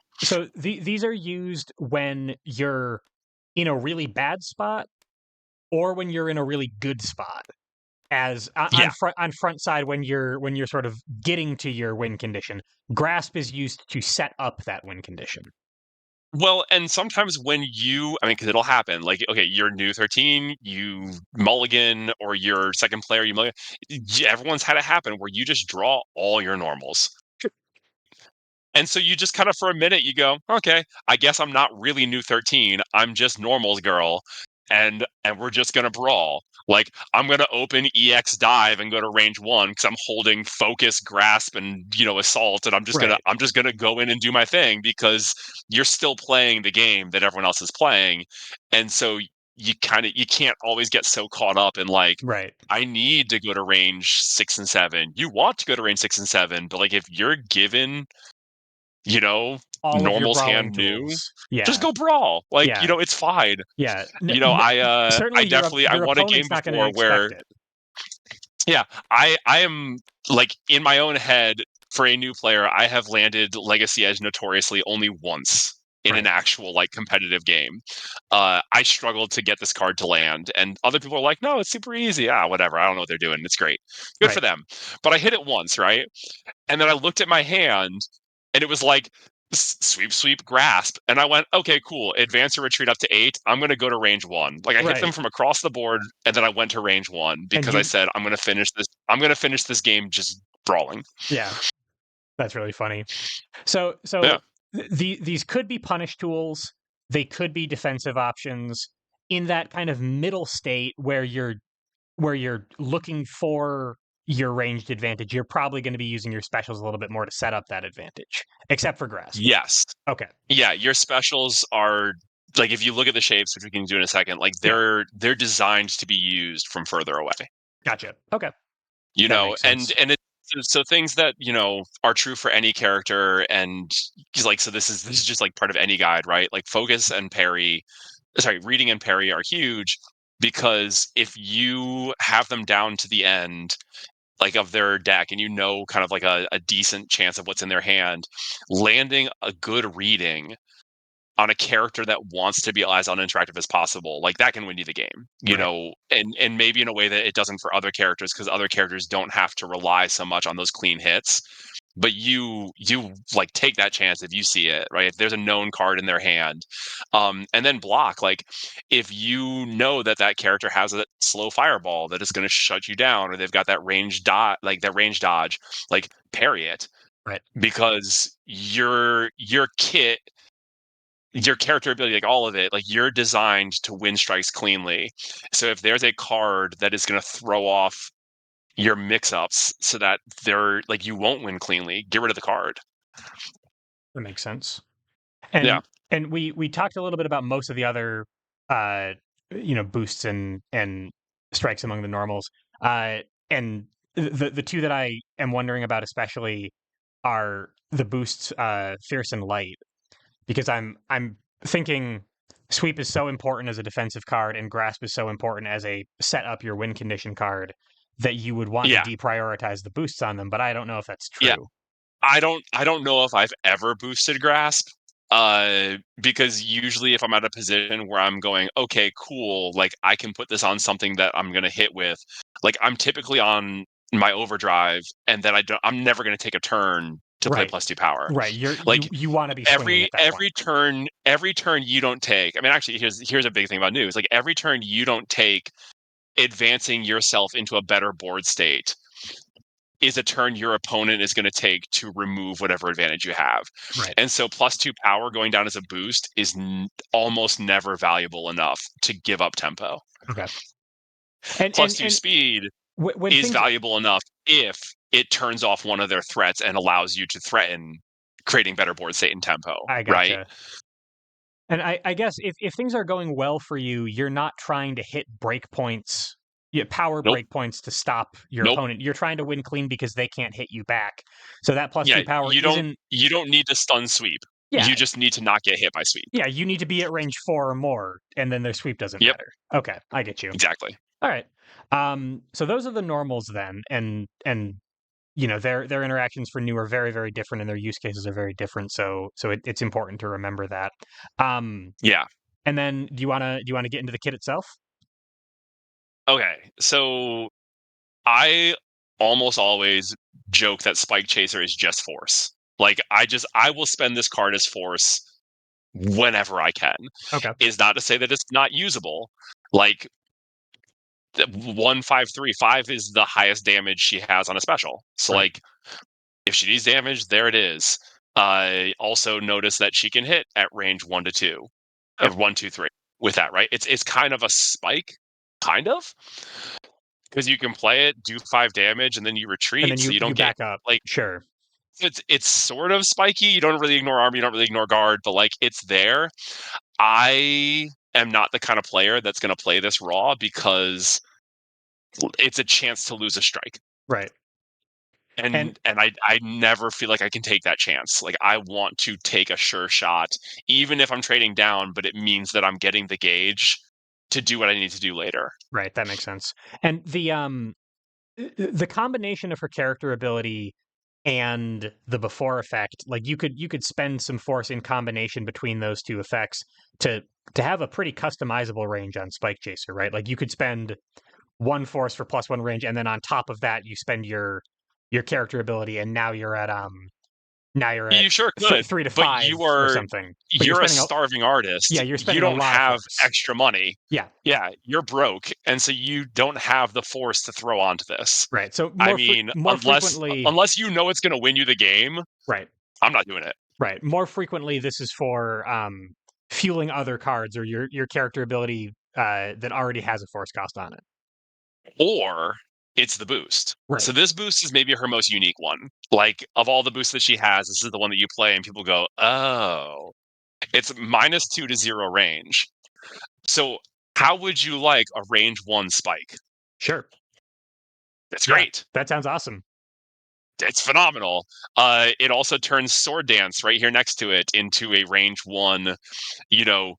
These are used when you're in a really bad spot or when you're in a really good spot. As Yeah. on front side when you're sort of getting to your win condition. Grasp is used to set up that win condition. Well, and sometimes I mean, because it'll happen. Like, okay, you're Nu-13, you mulligan, or your second player, you mulligan. Everyone's had it happen where you just draw all your normals. And so you just kind of, for a minute, you go, okay, I guess I'm not really Nu-13. I'm just normals girl. And we're just gonna brawl. Like I'm gonna open EX dive and go to range 1 because I'm holding focus, grasp, and assault, and Right. I'm just gonna go in and do my thing because you're still playing the game that everyone else is playing. And so you can't always get so caught up in like, Right. I need to go to range 6 and 7. You want to go to range 6 and 7, but like if you're given you know, All of your normal's brawling hand new, tools. just Yeah. go brawl. Like, Yeah. it's fine. Yeah. I Certainly definitely I your won a game opponent's not going to before expect where it. yeah, I am like in my own head for a new player, I have landed Legacy Edge notoriously only once in an Right. actual like competitive game. I struggled to get this card to land, and other people are like, "No, it's super easy. Ah, whatever. I don't know what they're doing. It's great, good for Right. them." But I hit it once, right? And then I looked at my hand, and it was like sweep, sweep, grasp, and I went, "Okay, cool. Advance or retreat up to 8. I'm going to go to range 1." Like I hit them Right. from across the board, and then I went to range 1 And because I you said, "I'm going to finish this. I'm going to finish this game just brawling." yeah, that's really funny. So Yeah. so these could be punish tools. They could be defensive options in that kind of middle state where you're looking for your ranged advantage. You're probably going to be using your specials a little bit more to set up that advantage, except for grasp. Yes. Okay. Yeah, your specials are like if you look at the shapes, which we can do in a second, like Yeah. they're designed to be used from further away. Gotcha. Okay. You That know, makes and sense. so things that are true for any character, and just like so this is just like part of any guide, right? Like focus and parry, sorry, reading and parry are huge because if you have them down to the end like of their deck and kind of like a decent chance of what's in their hand, landing a good reading on a character that wants to be as uninteractive as possible, like that can win you the game, Right. and maybe in a way that it doesn't for other characters because other characters don't have to rely so much on those clean hits. But you like take that chance if you see it, right? If there's a known card in their hand, and then block. Like if you know that that character has a slow fireball that is going to shut you down, or they've got that range dot, like that range dodge, like parry it Right. because your kit, your character ability, like all of it, like you're designed to win strikes cleanly. So if there's a card that is going to throw off your mix-ups so that they're like you won't win cleanly, get rid of the card. That makes sense. Yeah, And we talked a little bit about most of the other uh boosts and strikes among the normals. And the two that I am wondering about especially are the boosts fierce and light because I'm thinking sweep is so important as a defensive card and grasp is so important as a set up your win condition card that you would want to yeah, deprioritize the boosts on them, but I don't know if that's yeah. true. I don't know if I've ever boosted grasp. Because usually if I'm at a position where I'm going, okay, cool, like I can put this on something that I'm gonna hit with, like I'm typically on my overdrive, and then I'm never gonna take a turn to play Right. +2 power. Right. Like You want to be swinging every at that point. every turn you don't take. I mean, actually, here's a big thing about news. Like every turn you don't take, advancing yourself into a better board state is a turn your opponent is going to take to remove whatever advantage you have. Right. And so +2 power going down as a boost is almost never valuable enough to give up tempo. Okay. And +2 speed when is things valuable enough if it turns off one of their threats and allows you to threaten creating better board state and tempo, I right? gotcha. And I guess if things are going well for you, you're not trying to hit breakpoints, yeah, power Nope. breakpoints to stop your Nope. opponent. You're trying to win clean because they can't hit you back. So that plus Yeah, two power isn't. you don't need to stun sweep. Yeah, You just need to not get hit by sweep. yeah. You need to be at range 4 or more, and then their sweep doesn't Yep, matter. Okay, I get you. exactly. All right. So those are the normals then, and their interactions for new are very very different, and their use cases are very different. So it's important to remember that. Um, Yeah. And then do you wanna get into the kit itself? Okay. So I almost always joke that Spike Chaser is just force. Like I will spend this card as force whenever I can. Okay, Is not to say that it's not usable. Like 153 5 is the highest damage she has on a special. So right. like if she needs damage, there it is. Also notice that she can hit at range 1 to 2, Yep, 1 2 3 with that, right? It's kind of a spike, kind of, because you can play it, do 5 damage, and then you and retreat, then so you you don't get back up. like Sure. it's sort of spiky. You don't really ignore armor, you don't really ignore guard, but like it's there. I am not the kind of player that's going to play this raw because it's a chance to lose a strike. Right. And And I never feel like I can take that chance. Like I want to take a sure shot, even if I'm trading down, but it means that I'm getting the gauge to do what I need to do later. right, that makes sense. And the combination of her character ability and the before effect, like you could spend some force in combination between those two effects to have a pretty customizable range on Spike Chaser, right? Like you could spend one force for +1 range, and then on top of that, you spend your character ability, and now you're at You sure could, 3 to 5 or something. But you're a starving artist. you're You spending a don't lot of have force. extra money. Yeah, Yeah, you're broke, and so you don't have the force to throw onto this. right. So I mean, more frequently, unless you know it's gonna win you the game, right, I'm not doing it. right. More frequently, this is for fueling other cards or your character ability that already has a force cost on it. Or it's the boost. Right. So this boost is maybe her most unique one. Like, of all the boosts that she has, this is the one that you play and people go, "Oh." It's -2 to 0 range. So, how would you like a range 1 spike? Sure. It's Yeah, great. that sounds awesome. It's phenomenal. It also turns Sword Dance right here next to it into a range 1, you know,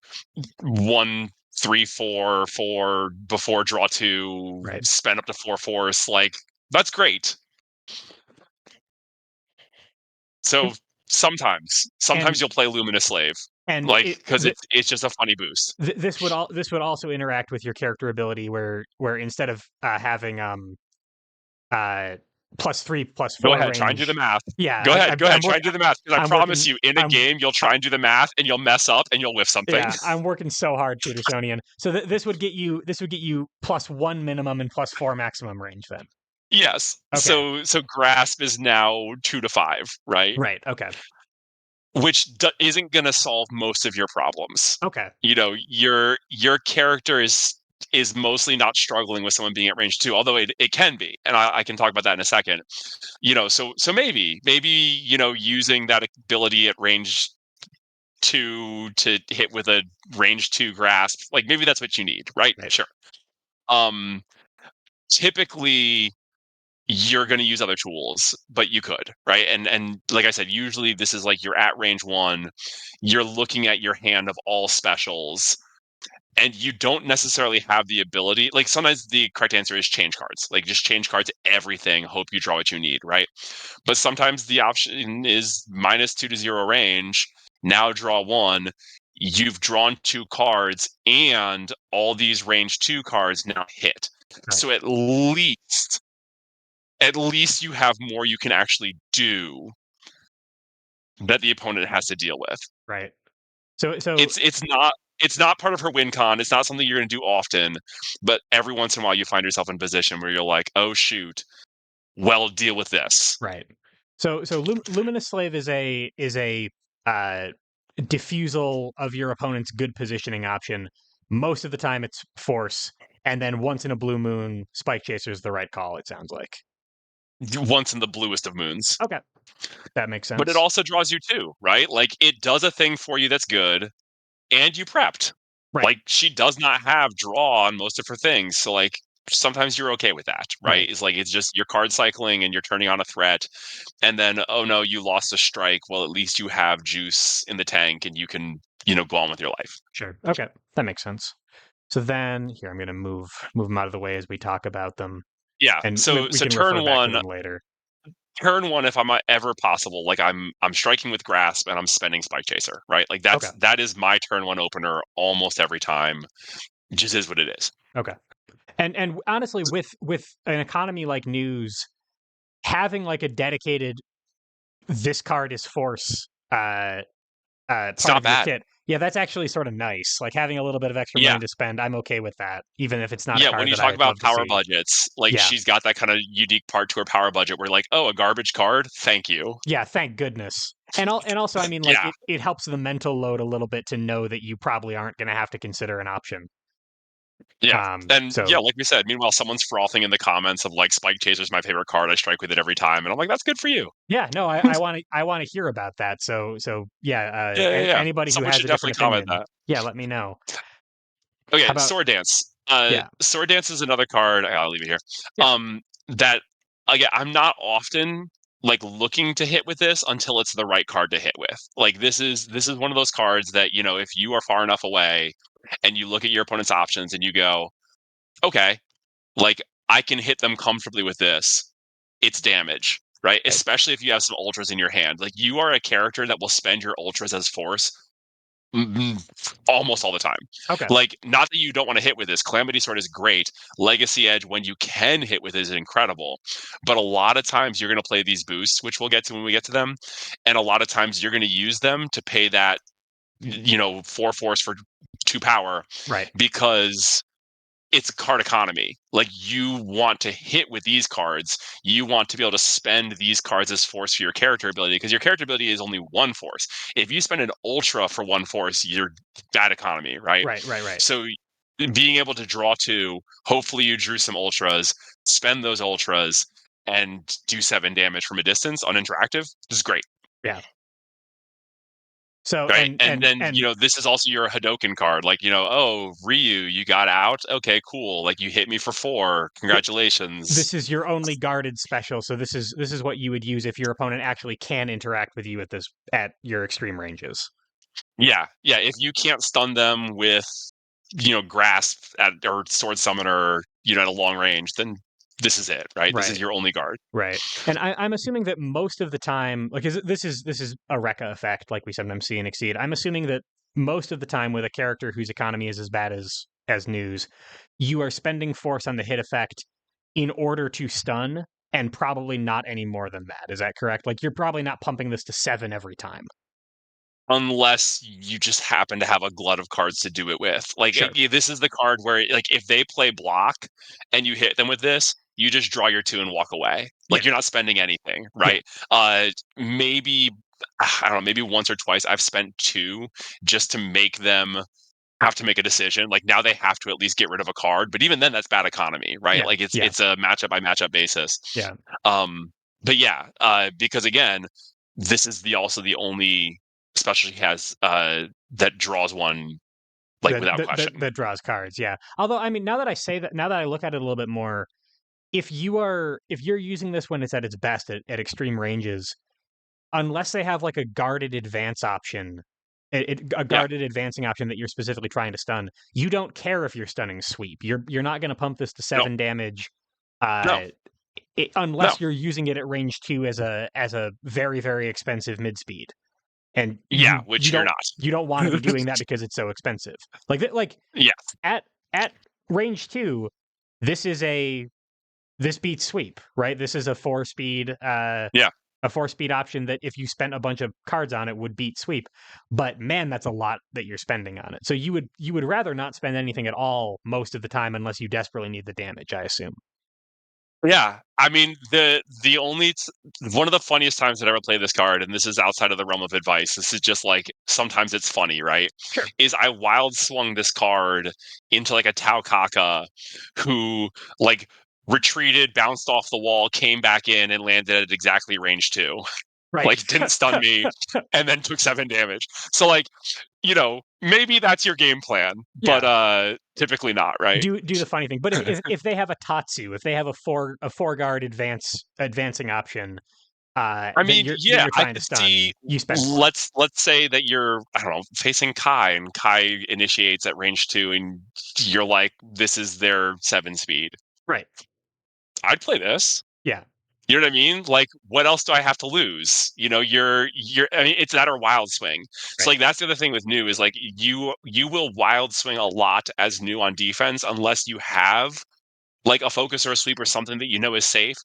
1, 3, 4, 4 before draw 2, Right. spend up to 4 force. Like, that's great. So And sometimes and you'll play Luminous Slave, and like because it's just a funny boost. this would also interact with your character ability where instead of having uh +3 Go +4 ahead, try and do the range. math. Yeah, Go ahead, I'm try and do the math. Because I I'm promise working you, in a I'm game, you'll uh, try and do the math, and you'll mess up, and you'll whiff something. yeah, I'm working so hard, Petersonian. So this would get you +1 minimum and +4 maximum range then. Yes. Okay. So grasp is now 2 to 5, right? Right. Okay. Which isn't gonna solve most of your problems. Okay. You know, your character is mostly not struggling with someone being at range 2, although it can be, and I can talk about that in a second. You know, so maybe, you know, using that ability at range 2 to hit with a range 2 grasp, like, maybe that's what you need, right? Right. Sure. Um, typically you're going to use other tools, but you could, right? And like I said, usually this is like you're at range 1, you're looking at your hand of all specials, and you don't necessarily have the ability. Like, sometimes the correct answer is change cards. Like, just change cards everything, hope you draw what you need, right? But sometimes the option is -2 to 0 range, now draw 1, you've drawn 2 cards, and all these range 2 cards now hit. Right. So at least you have more you can actually do that the opponent has to deal with. Right. So It's not part of her win con. It's not something you're going to do often, but every once in a while you find yourself in a position where you're like, "Oh shoot, well, deal with this." right. So Luminous Slave is a uh diffusal of your opponent's good positioning option. Most of the time it's force, and then once in a blue moon, Spike Chaser is the right call, it sounds like. Once in the bluest of moons. Okay. That makes But it sense. also draws you too, right? Like, it does a thing for you that's good, and you prepped. Right. Like, she does not have draw on most of her things, so, like, sometimes you're okay with that, Right. right? It's like it's just you're card cycling and you're turning on a threat, and then, oh no, you lost a strike. Well, at least you have juice in the tank, and you can, go on with your life. Sure. Okay. That makes sense. So then here I'm going to move them out of the way as we talk about them, Yeah. and we So can refer turn back to one, them later. if I'm ever possible, like I'm striking with grasp and I'm spending spike chaser, right? Like Okay. that is my turn one opener almost every time. It just is what it is. Okay. And honestly, with an economy like news, having like a dedicated this card is force It's part not of your bad. kit, yeah, that's actually sort of nice. Like having a little bit of extra money Yeah. to spend, I'm okay with that, even if it's not a Yeah, when card you that talk I'd about love to power see. budgets, like Yeah. she's got that kind of unique part to her power budget where like, oh, a garbage card, thank you. Yeah, thank goodness. And also, I mean, like Yeah. it helps the mental load a little bit to know that you probably aren't going to have to consider an option. Yeah. And yeah, So like we said, meanwhile, someone's frothing in the comments of like Spike Chaser's my favorite card. I strike with it every time. And I'm like, that's good for you. yeah, no, I want to hear about that. So yeah, Yeah, yeah, yeah. anybody who Someone has should a different definitely comment opinion, that. yeah, let me know. How Okay, about Sword Dance. yeah, Sword Dance is another card. I'll leave it here. yeah, That again, I'm not often like looking to hit with this until it's the right card to hit with. Like this is one of those cards that if you are far enough away and you look at your opponent's options and you go, okay, like I can hit them comfortably with this. It's damage. right? Right. Especially if you have some ultras in your hand. Like you are a character that will spend your ultras as force almost all the time. Okay. Like, not that you don't want to hit with this. Calamity Sword is great. Legacy Edge, when you can hit with, is incredible. But a lot of times you're going to play these boosts, which we'll get to when we get to them. And a lot of times you're going to use them to pay that, 4 force for 2 power Right. because it's card economy. Like you want to hit with these cards. You want to be able to spend these cards as force for your character ability because your character ability is only 1 force. If you spend an ultra for 1 force, you're bad economy, right? Right. Right. Right. So being able to draw 2, hopefully you drew some ultras, spend those ultras, and do 7 damage from a distance on interactive. This is great. Yeah. So Right. and And and then, and this is also your Hadoken card. Like, oh, Ryu, you got out. Okay, cool. Like you hit me for 4. Congratulations. this is your only guarded special, so this is what you would use if your opponent actually can interact with you at your extreme ranges. Yeah. Yeah. If you can't stun them with, grasp or sword summoner, at a long range, then this is it, right? This is Right. your only guard. Right. And I'm assuming that most of the time, like, this is a Rekka effect, like we sometimes see in Exceed. I'm assuming that most of the time with a character whose economy is as bad as News, you are spending force on the hit effect in order to stun, and probably not any more than that. Is that correct? Like, you're probably not pumping this to 7 every time. Unless you just happen to have a glut of cards to do it with. Like, Sure. this is the card where, like, if they play block and you hit them with this, you just draw your 2 and walk away. Yeah. Like, you're not spending anything, Yeah. right? Maybe, I don't know, maybe once or twice I've spent 2 just to make them have to make a decision. Like, now they have to at least get rid of a card, but even then, that's bad economy, right? Yeah. Like, it's Yeah. it's a matchup by matchup basis. Yeah. Um, but yeah, because again, this is the only special he has that draws one like That without that that, question. that draws cards. Yeah. Although, I mean, now that I look at it a little bit more, if you're using this when it's at its best at extreme ranges, unless they have like a guarded advance option, a Yeah, guarded advancing option that you're specifically trying to stun, you don't care if you're stunning sweep. You're not going to pump this to no, 7 damage, no, uh, no, unless you're using it at range 2 as a very very expensive mid speed, and yeah, you which you're don't not. you don't want to be doing that because it's so expensive. Like Yeah, at range 2, this is this beats sweep, right? This is yeah, a 4 speed option that if you spent a bunch of cards on it would beat sweep. But man, that's a lot that you're spending on it. So you would rather not spend anything at all most of the time unless you desperately need the damage, I assume. yeah. I mean, one of the funniest times that I ever played this card, and this is outside of the realm of advice. This is just like sometimes it's funny, right? Sure. Is I wild swung this card into like a Tau Kaka who like retreated, bounced off the wall, came back in, and landed at exactly range 2. Right. Like didn't stun me, and then took 7 damage. So like, maybe that's your game plan, but Yeah. typically not, right? Do the funny thing. But if they have a Tatsu, if they have a four guard advancing option, I that mean, that yeah, you're I trying to could stun, see. you spend more. Let's say that you're, I don't know, facing Kai, and Kai initiates at range 2, and you're like, this is their 7 speed. Right. I'd play this. Yeah. You know what I mean? Like, what else do I have to lose? You're. I mean, it's that or wild swing. So Right. like, that's the other thing with new is like you will wild swing a lot as new on defense unless you have like a focus or a sweep or something that is safe,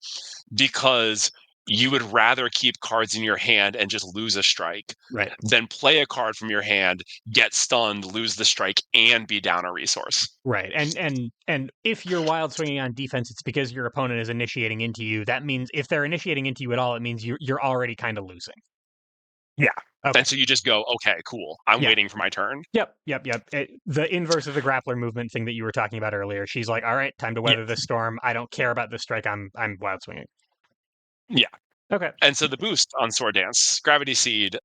because you would rather keep cards in your hand and just lose a strike Right. than play a card from your hand, get stunned, lose the strike, and be down a resource. Right. And if you're wild swinging on defense, it's because your opponent is initiating into you. That means if they're initiating into you at all, it means you're already kind of losing. Yeah. Okay. And so you just go, okay, cool. I'm Yeah. waiting for my turn. Yep. Yep. Yep. The inverse of the grappler movement thing that you were talking about earlier. She's like, "All right, time to Yeah. weather this storm. I don't care about this strike. I'm wild swinging." Yeah. Okay. And so the boost on Sword Dance, Gravity Seed,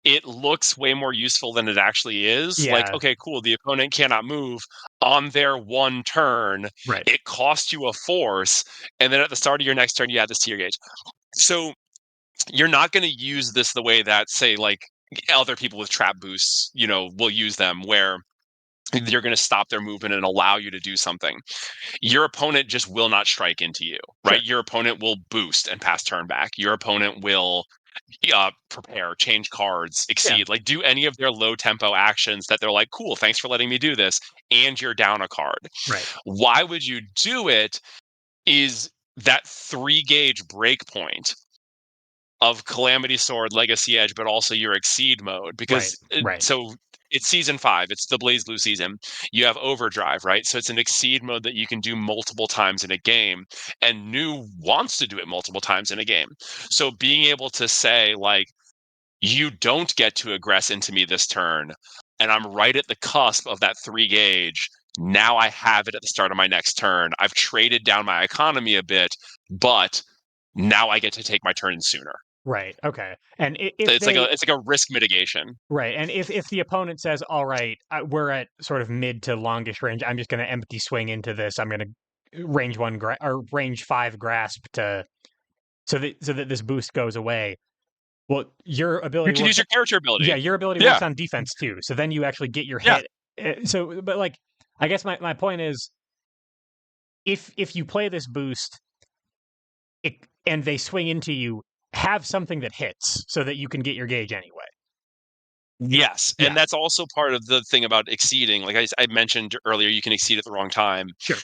it looks way more useful than it actually is. Like, Yeah. okay, cool. The opponent cannot move on their one turn. Right. It costs you a force, and then at the start of your next turn, you add this to your gauge. So you're not going to use this the way that, say, like other people with trap boosts, will use them, where You're going to stop their movement and allow you to do something. Your opponent just will not strike into you, Sure. right? Your opponent will boost and pass turn back. Your opponent will prepare, change cards, Yeah. exceed, like do any of their low tempo actions that they're like, cool, thanks for letting me do this, and you're down a card. Right. Why would you do it? Is that 3 gauge break point of Calamity Sword, Legacy Edge, but also your Exceed mode. Right. Because Right. so it's season 5, it's the Blaze Blue season. You have Overdrive, right? So it's an Exceed mode that you can do multiple times in a game. And Nu wants to do it multiple times in a game. So being able to say, like, you don't get to aggress into me this turn, and I'm right at the cusp of that 3 gauge. Now I have it at the start of my next turn. I've traded down my economy a bit, but now I get to take my turn sooner. Right. Okay. And if It's like they a risk mitigation. right, and if the opponent says, "All right, we're at sort of mid to longish range. I'm just going to empty swing into this. I'm going to range one or range 5 grasp to so that this boost goes away." Well, your You ability can use works. your character Yeah, ability. your ability works Yeah, on defense too. So then you actually get your yeah. hit. So, but like, I guess my point is, if you play this boost, and they swing into you, have something that hits so that you can get your gauge anyway. Yes, and Yeah, that's also part of the thing about exceeding. Like I mentioned earlier, you can exceed at the wrong time. sure,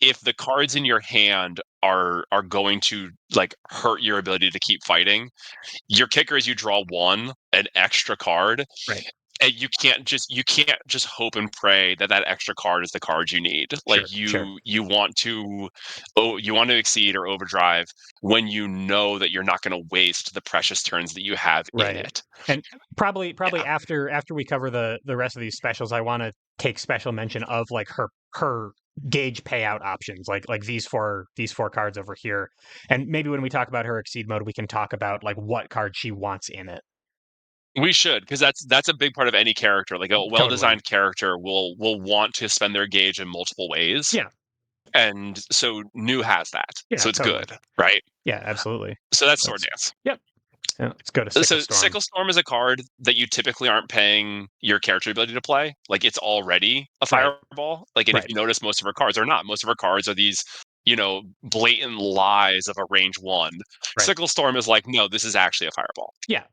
If the cards in your hand are going to like hurt your ability to keep fighting, your kicker is you draw one, an extra card, right, and you can't just hope and pray that that extra card is the card you need. Like sure, sure. you want to exceed or overdrive when you know that you're not going to waste the precious turns that you have in Right. it. And probably Yeah, after we cover the rest of these specials, I want to take special mention of like her gauge payout options, like these four cards over here. And maybe when we talk about her exceed mode, we can talk about like what card she wants in it. we should, because that's a big part of any character. Like a Totally. well-designed character will want to spend their gauge in multiple ways, Yeah. and so Nu has that, Yeah, so it's totally. good, right? Yeah, absolutely. So that's Sword Let's Dance. Yep. Yeah, let's go to Sickle So Storm. Sickle Storm is a card that you typically aren't paying your character ability to play. Like it's already a Right. fireball. Like, and if Right. you notice, most of her cards are not. Most of her cards are these, blatant lies of a range one. Right. Sickle Storm is like, no, this is actually a fireball. Yeah.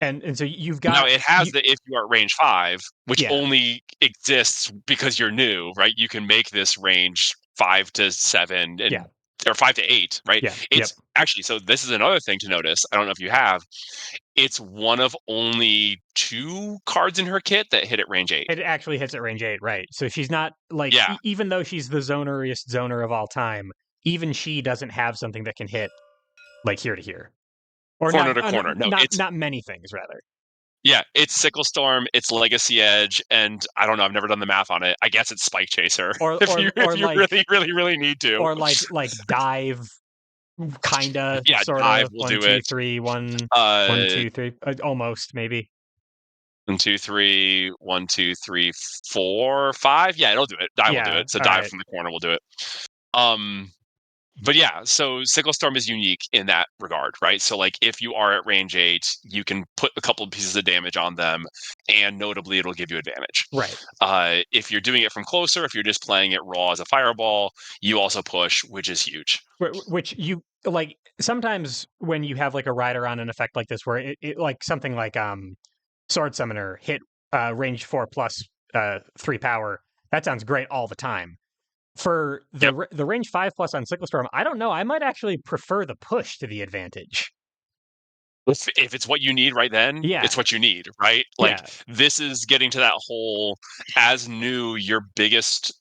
And so you've Now got it has you the if you are at range 5, which yeah. only exists because you're new, right? You can make this range 5 to 7 Yeah. and or 5 to 8, right? Yeah. Yep. It's actually, so this is another thing to notice. I don't know if you have. It's one of only 2 cards in her kit that hit at range 8. It actually hits at range 8, right. So she's not like Yeah, even though she's the zoneriest zoner of all time, even she doesn't have something that can hit like here to here. Or not corner to not corner. No, not it's not many things rather. yeah, it's Sickle Storm, it's Legacy Edge, and I don't know, I've never done the math on it. I guess it's Spike Chaser Or if or if or you like really, really, really need to. or like dive kinda Yeah, Dive sorta will one do two it. three one one Uh, two three almost maybe. 1, 2, 3, 1, 2, 3, 4, 5. Yeah, it'll do it. Dive will do Yeah, it. So all Dive right. from the corner will do it. Um, but yeah, so Sickle Storm is unique in that regard, right? So like if you are at range 8, you can put a couple of pieces of damage on them, and notably it'll give you advantage. Right. If you're doing it from closer, if you're just playing it raw as a fireball, you also push, which is huge. Which you like sometimes when you have like a rider on an effect like this where it like something like sword summoner hit range 4 plus 3 power, that sounds great all the time. For Yep. the range 5 plus on Sickle Storm, I don't know, I might actually prefer the push to the advantage. If it's what you need right then, Yeah. it's what you need, right? Like Yeah. this is getting to that whole as Nu, your biggest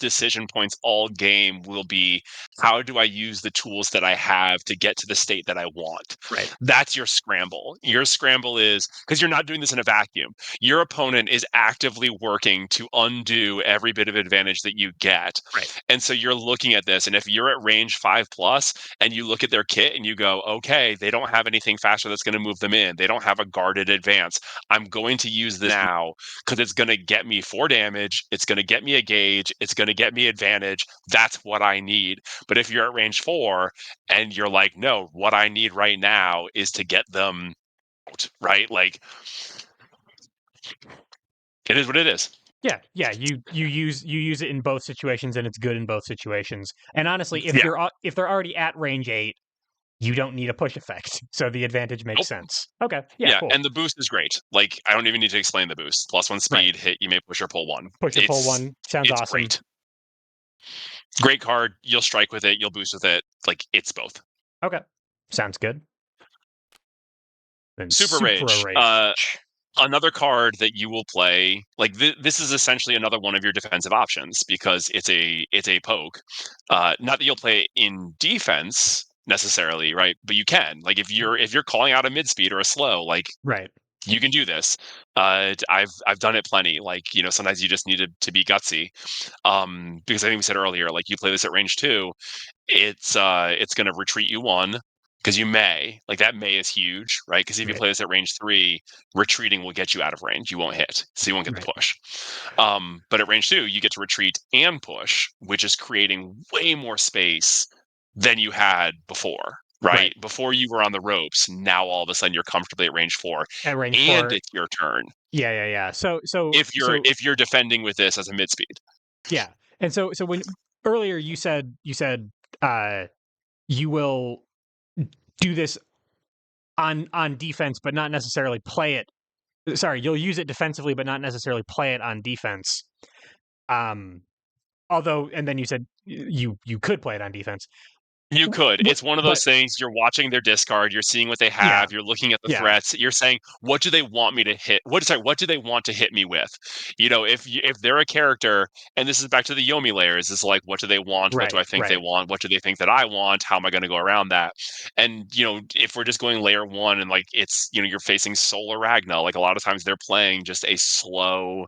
decision points all game will be how do I use the tools that I have to get to the state that I want? Right. That's your scramble. Your scramble is because you're not doing this in a vacuum. Your opponent is actively working to undo every bit of advantage that you get. Right. And so you're looking at this. And if you're at range 5 plus and you look at their kit and you go, okay, they don't have anything faster that's going to move them in, they don't have a guarded advance. I'm going to use this now because it's going to get me 4 damage. It's going to get me a gauge. It's going to get me advantage. That's what I need. But if you're at range 4 and you're like, no, what I need right now is to get them out, right? Like it is what it is. Yeah. You use it in both situations, and it's good in both situations. And honestly, Yeah. if they're already at range 8, you don't need a push effect, so the advantage makes Nope. sense. Okay, yeah, Yeah, cool. and the boost is great. Like, I don't even need to explain the boost. +1 Right, speed, hit, you may push or pull 1. push or pull It's 1 sounds it's awesome. great. Great card. You'll strike with it. You'll boost with it. Like, it's both. Okay, sounds good. Then Super super Rage. rage. Another card that you will play. Like, this is essentially another one of your defensive options because it's a poke. Not that you'll play in defense necessarily, right? But you can. Like, if you're calling out a mid speed or a slow, like, Right, you can do this. I've done it plenty. Like, sometimes you just need to be gutsy. Because I think we said earlier, like, you play this at range 2, it's going to retreat you 1 because you may, like, that may is huge, right? Because if you right, play this at range 3, retreating will get you out of range. You won't hit, so you won't get the right, push. But at range 2, you get to retreat and push, which is creating way more space than you had before. right. Right before, you were on the ropes. Now all of a sudden you're comfortably at range 4, At range and 4, it's your turn yeah. if you're defending with this as a mid speed. Yeah, and so when earlier you said uh, you will do this on defense, but not necessarily play it. Sorry, you'll use it defensively, but not necessarily play it on defense. Um, although, and then you said you could play it on defense. You could. What? It's one of those But things. You're watching their discard. You're seeing what they yeah, have. You're looking at the yeah, threats. You're saying, "What do they want me to hit? What do they want to hit me with?" If they're a character, and this is back to the Yomi layers, it's like, what do they want? What do right, I think they right. want? What do they think that I want? How am I going to go around that? And if we're just going layer 1, and like, it's you're facing Solar Ragna, like, a lot of times they're playing just a slow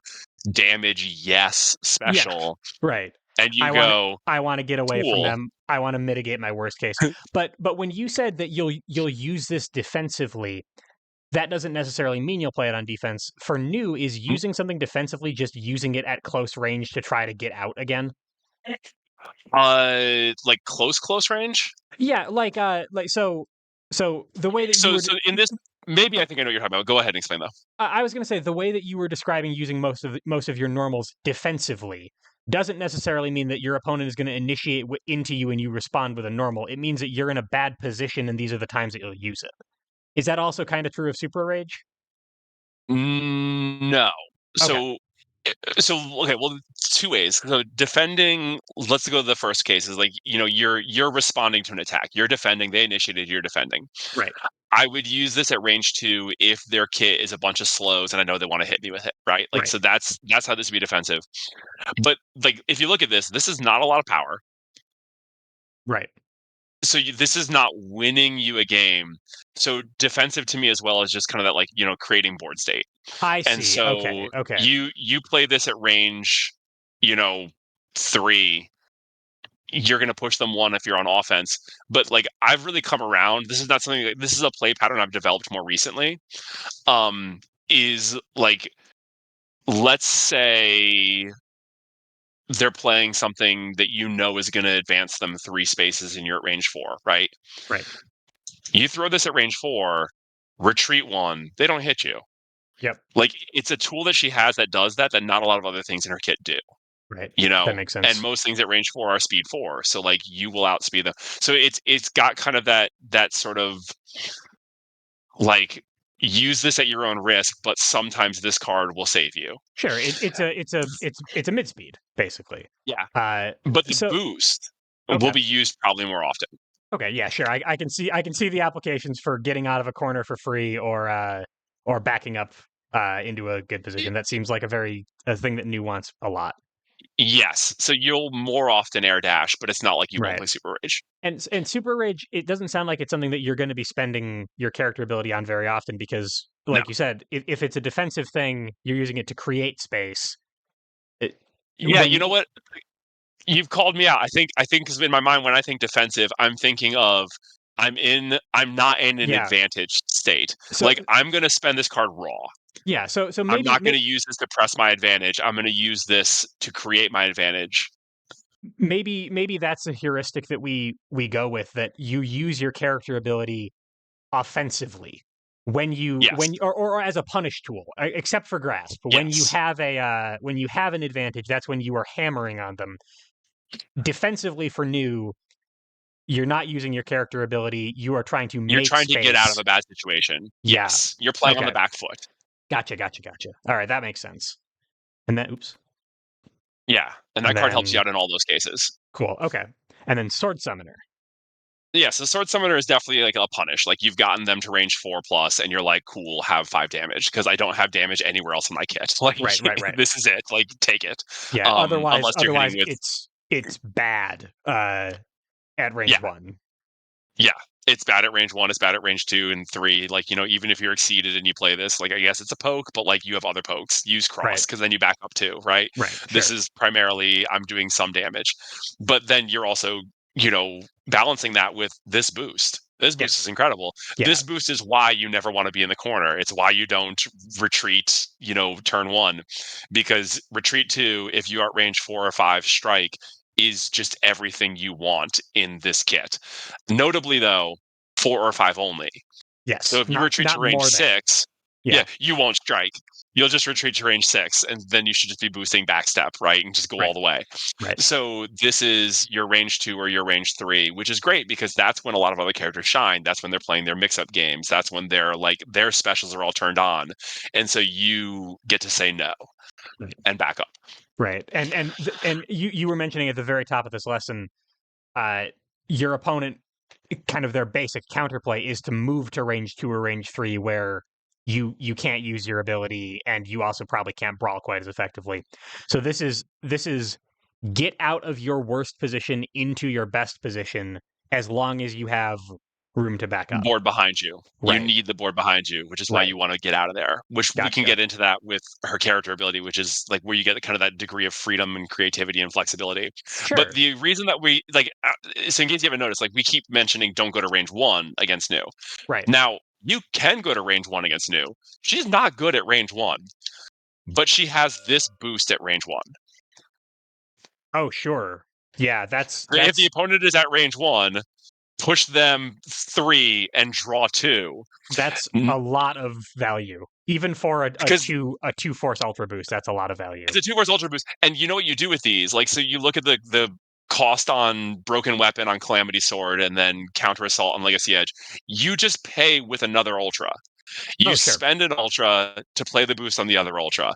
damage yes Yeah, special, right. and you I want to go, I want to get away from cool. them. I want to mitigate my worst case. But when you said that you'll use this defensively, that doesn't necessarily mean you'll play it on defense. For Nu, is using something defensively just using it at close range to try to get out again? Like, close range. Yeah, like so the way that you So were so in this, maybe I think I know what you're talking about. Go ahead and explain though. I was going to say the way that you were describing using most of your normals defensively doesn't necessarily mean that your opponent is going to initiate into you and you respond with a normal. It means that you're in a bad position and these are the times that you'll use it. Is that also kind of true of Super Rage? No. Okay, So so okay, well, two ways. So defending, let's go to the first case, is like, you're responding to an attack. You're defending, they initiated, you're defending. right, I would use this at range 2 if their kit is a bunch of slows and I know they want to hit me with it, right? Like, right, so that's how this would be defensive. But, like, if you look at this is not a lot of power. right. So this is not winning you a game. So defensive to me as well is just kind of that, like, creating board state. I And see. so Okay, okay. you play this at range, you know, 3, you're going to push them 1 if you're on offense. But, like, I've really come around. This is not something this is a play pattern I've developed more recently. Is like, let's say they're playing something that is going to advance them 3 spaces and you're at range 4, right? Right. You throw this at range 4, retreat 1, they don't hit you. Yep. Like, it's a tool that she has that does that not a lot of other things in her kit do. Right. you That know makes and sense. most things at range 4 are speed 4, so, like, you will outspeed them. So it's got kind of that sort of, like, use this at your own risk, but sometimes this card will save you. Sure. It's a mid speed basically. Yeah, Uh, but the so boost will okay. be used probably more often. Okay, yeah, sure. I can see the applications for getting out of a corner for free or backing up into a good position. That seems like a thing that Nu wants a lot. Yes, so you'll more often air dash, but it's not like you won't Right. play super rage. And Super Rage, it doesn't sound like it's something that you're going to be spending your character ability on very often because, No. like you said, if it's a defensive thing, you're using it to create space. It, Yeah, when you know what, you've called me out. I think because in my mind, when I think defensive, I'm thinking of, I'm not in an yeah, advantage state. so Like, I'm gonna spend this card raw. yeah, so I'm maybe not gonna use this to press my advantage. I'm gonna use this to create my advantage. maybe that's a heuristic that we go with that you use your character ability offensively. Yes. or as a punish tool, except for grasp. When you Yes. have when you have an advantage, that's when you are hammering on them. Defensively for Nu, you're not using your character ability. You are trying to You're make trying to get out of space. a bad situation. Yeah. Yes. You're playing on the Okay. back foot. Gotcha. All right, that makes sense. And then, oops. Yeah. And And that card helps you then, out in all those cases. cool. Okay. And then Sword Summoner. Yeah, so Sword Summoner is definitely like a punish. Like you've gotten them to range 4+, and you're like, cool, have 5 damage because I don't have damage anywhere else in my kit. Like Right. this is it. Like take it. Yeah. Unless you're hitting Otherwise, with it's bad. At range yeah, 1. yeah. It's bad at range 1. It's bad at range 2 and 3. Like even if you're exceeded and you play this, like I guess it's a poke, but like you have other pokes. Use Right. cross because then you back up too, right? Right. This Sure. is primarily I'm doing some damage, but then you're also balancing that with this boost. This boost is Yes. incredible. Yeah. This boost is why you never want to be in the corner. It's why you don't retreat, turn 1, because retreat 2, if you are at range 4 or 5 strike, is just everything you want in this kit. Notably, though, 4 or 5 only. So Yes. if you retreat to Not range more than. 6, yeah, Yeah. you won't strike. You'll just retreat to range 6, and then you should just be boosting backstep, right? And just go all Right. the way. Right. So this is your range 2 or your range 3, which is great because that's when a lot of other characters shine. That's when they're playing their mix-up games. That's when they're like their specials are all turned on. And so you get to say no Right. and back up. Right. And you were mentioning at the very top of this lesson, uh, your opponent, kind of their basic counterplay is to move to range 2 or range 3 where you can't use your ability and you also probably can't brawl quite as effectively. So this is get out of your worst position into your best position as long as you have room to back up. Board behind you. You Right. need the board behind you, which is why Right. you want to get out of there, which we can Gotcha. get into that with her character ability, which is like where you get kind of that degree of freedom and creativity and flexibility. But Sure. the reason that we like, so in case you haven't noticed, like we keep mentioning don't go to range 1 against Nu. Right. Now, you can go to range 1 against Nu. She's not good at range 1, but she has this boost at range 1. Oh, sure. Yeah, that's If the that's opponent is at range 1, push them 3 and draw 2. that's a lot of value. Even for Because a 2 force ultra boost, that's a lot of value. it's a 2 force ultra boost, and you know what you do with these? Like, so you look at the cost on broken weapon on Calamity Sword and then counter assault on Legacy Edge. You just pay with another ultra. You Oh, sure. spend an ultra to play the boost on the other ultra.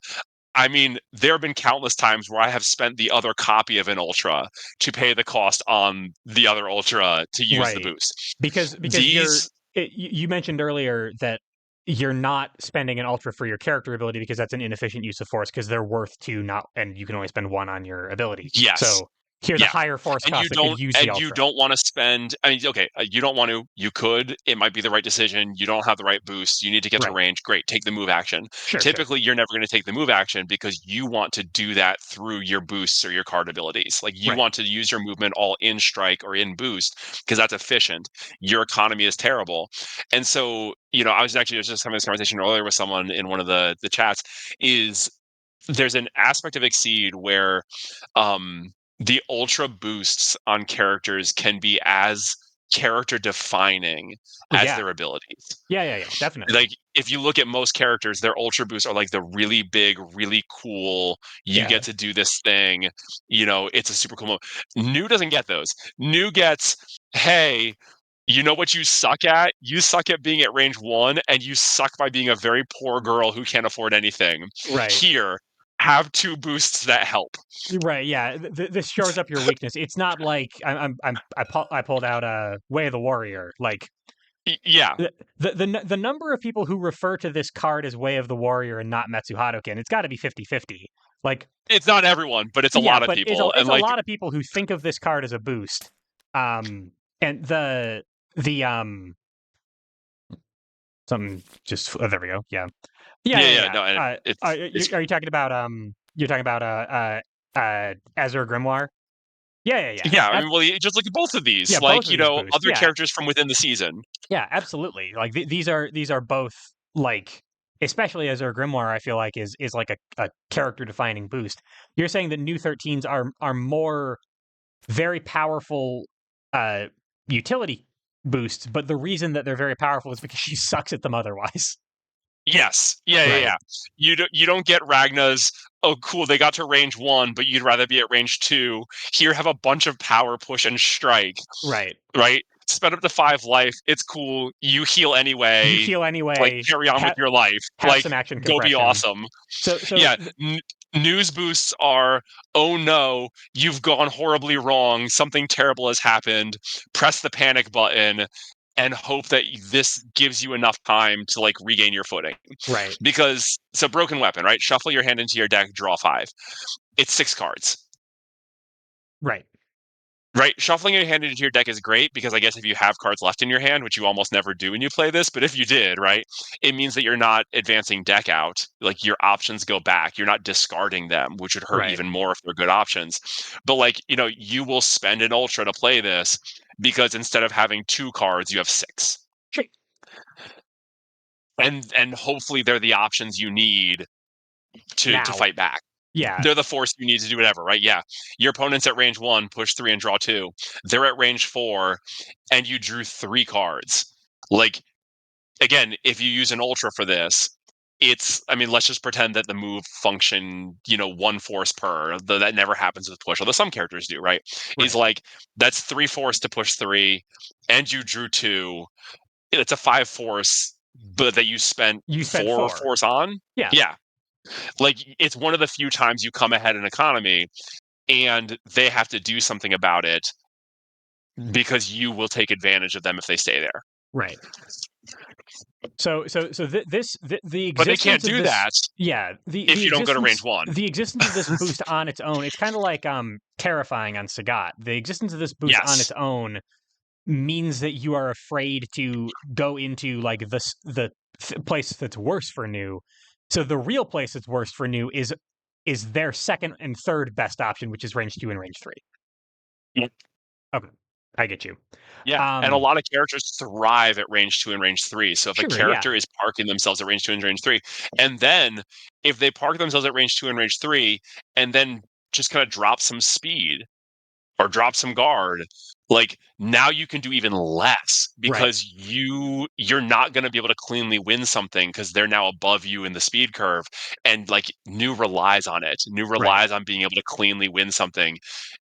I mean, there have been countless times where I have spent the other copy of an ultra to pay the cost on the other ultra to use the Right. boost. Because These, you mentioned earlier that you're not spending an ultra for your character ability because that's an inefficient use of force because they're worth 2 not and you can only spend 1 on your ability. yes, So here's a yeah. higher force And you cost that could don't use the and you ultra. don't wanna spend I mean, okay, you don't want to, you could, it might be the right decision, you don't have the right boost, you need to get to Right. range, great, take the move action. Sure. Typically, you're never gonna take the move action because you want to do that through your boosts or your card abilities. Like, you Right. want to use your movement all in strike or in boost because that's efficient. Your economy is terrible. And so, I was just having this conversation earlier with someone in one of the chats, is there's an aspect of Exceed where the ultra boosts on characters can be as character defining Oh, as yeah. their abilities. Yeah. Definitely. Like if you look at most characters, their ultra boosts are like the really big, really cool. You Yeah. get to do this thing. It's a super cool move. Nu doesn't get those. Nu gets, hey, you know what you suck at? You suck at being at range 1, and you suck by being a very poor girl who can't afford anything. Right. Here, have 2 boosts that help. Right, yeah. This shores up your weakness. It's not like I pulled out a Way of the Warrior. Like Yeah, the number of people who refer to this card as Way of the Warrior and not Metsu Hadoken, it's got to be 50-50. Like, it's not everyone, but it's a yeah, lot of but people, and it's a like, lot of people who think of this card as a boost. And the something just there we go. Yeah, yeah, no, and it's are you talking about you're talking about Azure Grimoire? yeah. I Ab mean, well, you just look at both of these, Yeah, like both of these boosts. other characters from within the season. Yeah, absolutely. Like these are both like, especially as our grimoire, I feel like is like a character defining boost. You're saying that Nu-13s are more very powerful uh utility boosts, but the reason that they're very powerful is because she sucks at them otherwise. Yes. Yeah, yeah, Right. yeah. You don't get Ragna's, "Oh, cool, they got to range 1, but you'd rather be at range 2. Here, have a bunch of power, push, and strike." Right. Right? Spend up to 5 life, it's cool, you heal You anyway, heal like, anyway. carry on with your life, Have like, some action go be compression. awesome. So Yeah, news boosts are, "Oh no, you've gone horribly wrong, something terrible has happened, press the panic button, and hope that this gives you enough time to, like, regain your footing." right. Because so broken weapon, right? Shuffle your hand into your deck, draw 5. It's 6 cards. Right. Right, shuffling your hand into your deck is great because I guess if you have cards left in your hand, which you almost never do when you play this, but if you did, right, it means that you're not advancing deck out. Like your options go back. You're not discarding them, which would hurt Right. even more if they're good options. But like, you will spend an ultra to play this because instead of having 2 cards, you have 6. Sure. And hopefully they're the options you need to Now. fight back. Yeah. They're the force you need to do whatever, right? Yeah. Your opponent's at range 1, push 3 and draw 2. They're at range 4 and you drew 3 cards. Like again, if you use an ultra for this, I mean, let's just pretend that the move function, 1 force per, though that never happens with push, although some characters do, right? Is Right. like that's 3 force to push 3 and you drew 2. It's a 5 force, but that you spent You spent 4 4. force on. Yeah. Yeah. Like it's one of the few times you come ahead in economy and they have to do something about it because you will take advantage of them if they stay there. Right. The But they existence can't of do this, that yeah, if you don't go to range 1. the existence of this boost on its own, it's kind of like terrifying on Sagat. The existence of this boost on its Yes. own means that you are afraid to go into like the place that's worse for new. So the real place that's worse for new is their second and third best option, which is range 2 and range 3. Yep. Okay. I get you. Yeah, and a Um lot of characters thrive at range 2 and range 3, so if a sure, yeah. character is parking themselves at range 2 and range 3, and then if they park themselves at range 2 and range 3, and then just kinda drop some speed or drop some guard, like now you can do even less Right. because you're not going to be able to cleanly win something because they're now above you in the speed curve, and like new relies on it. New Right. relies on being able to cleanly win something.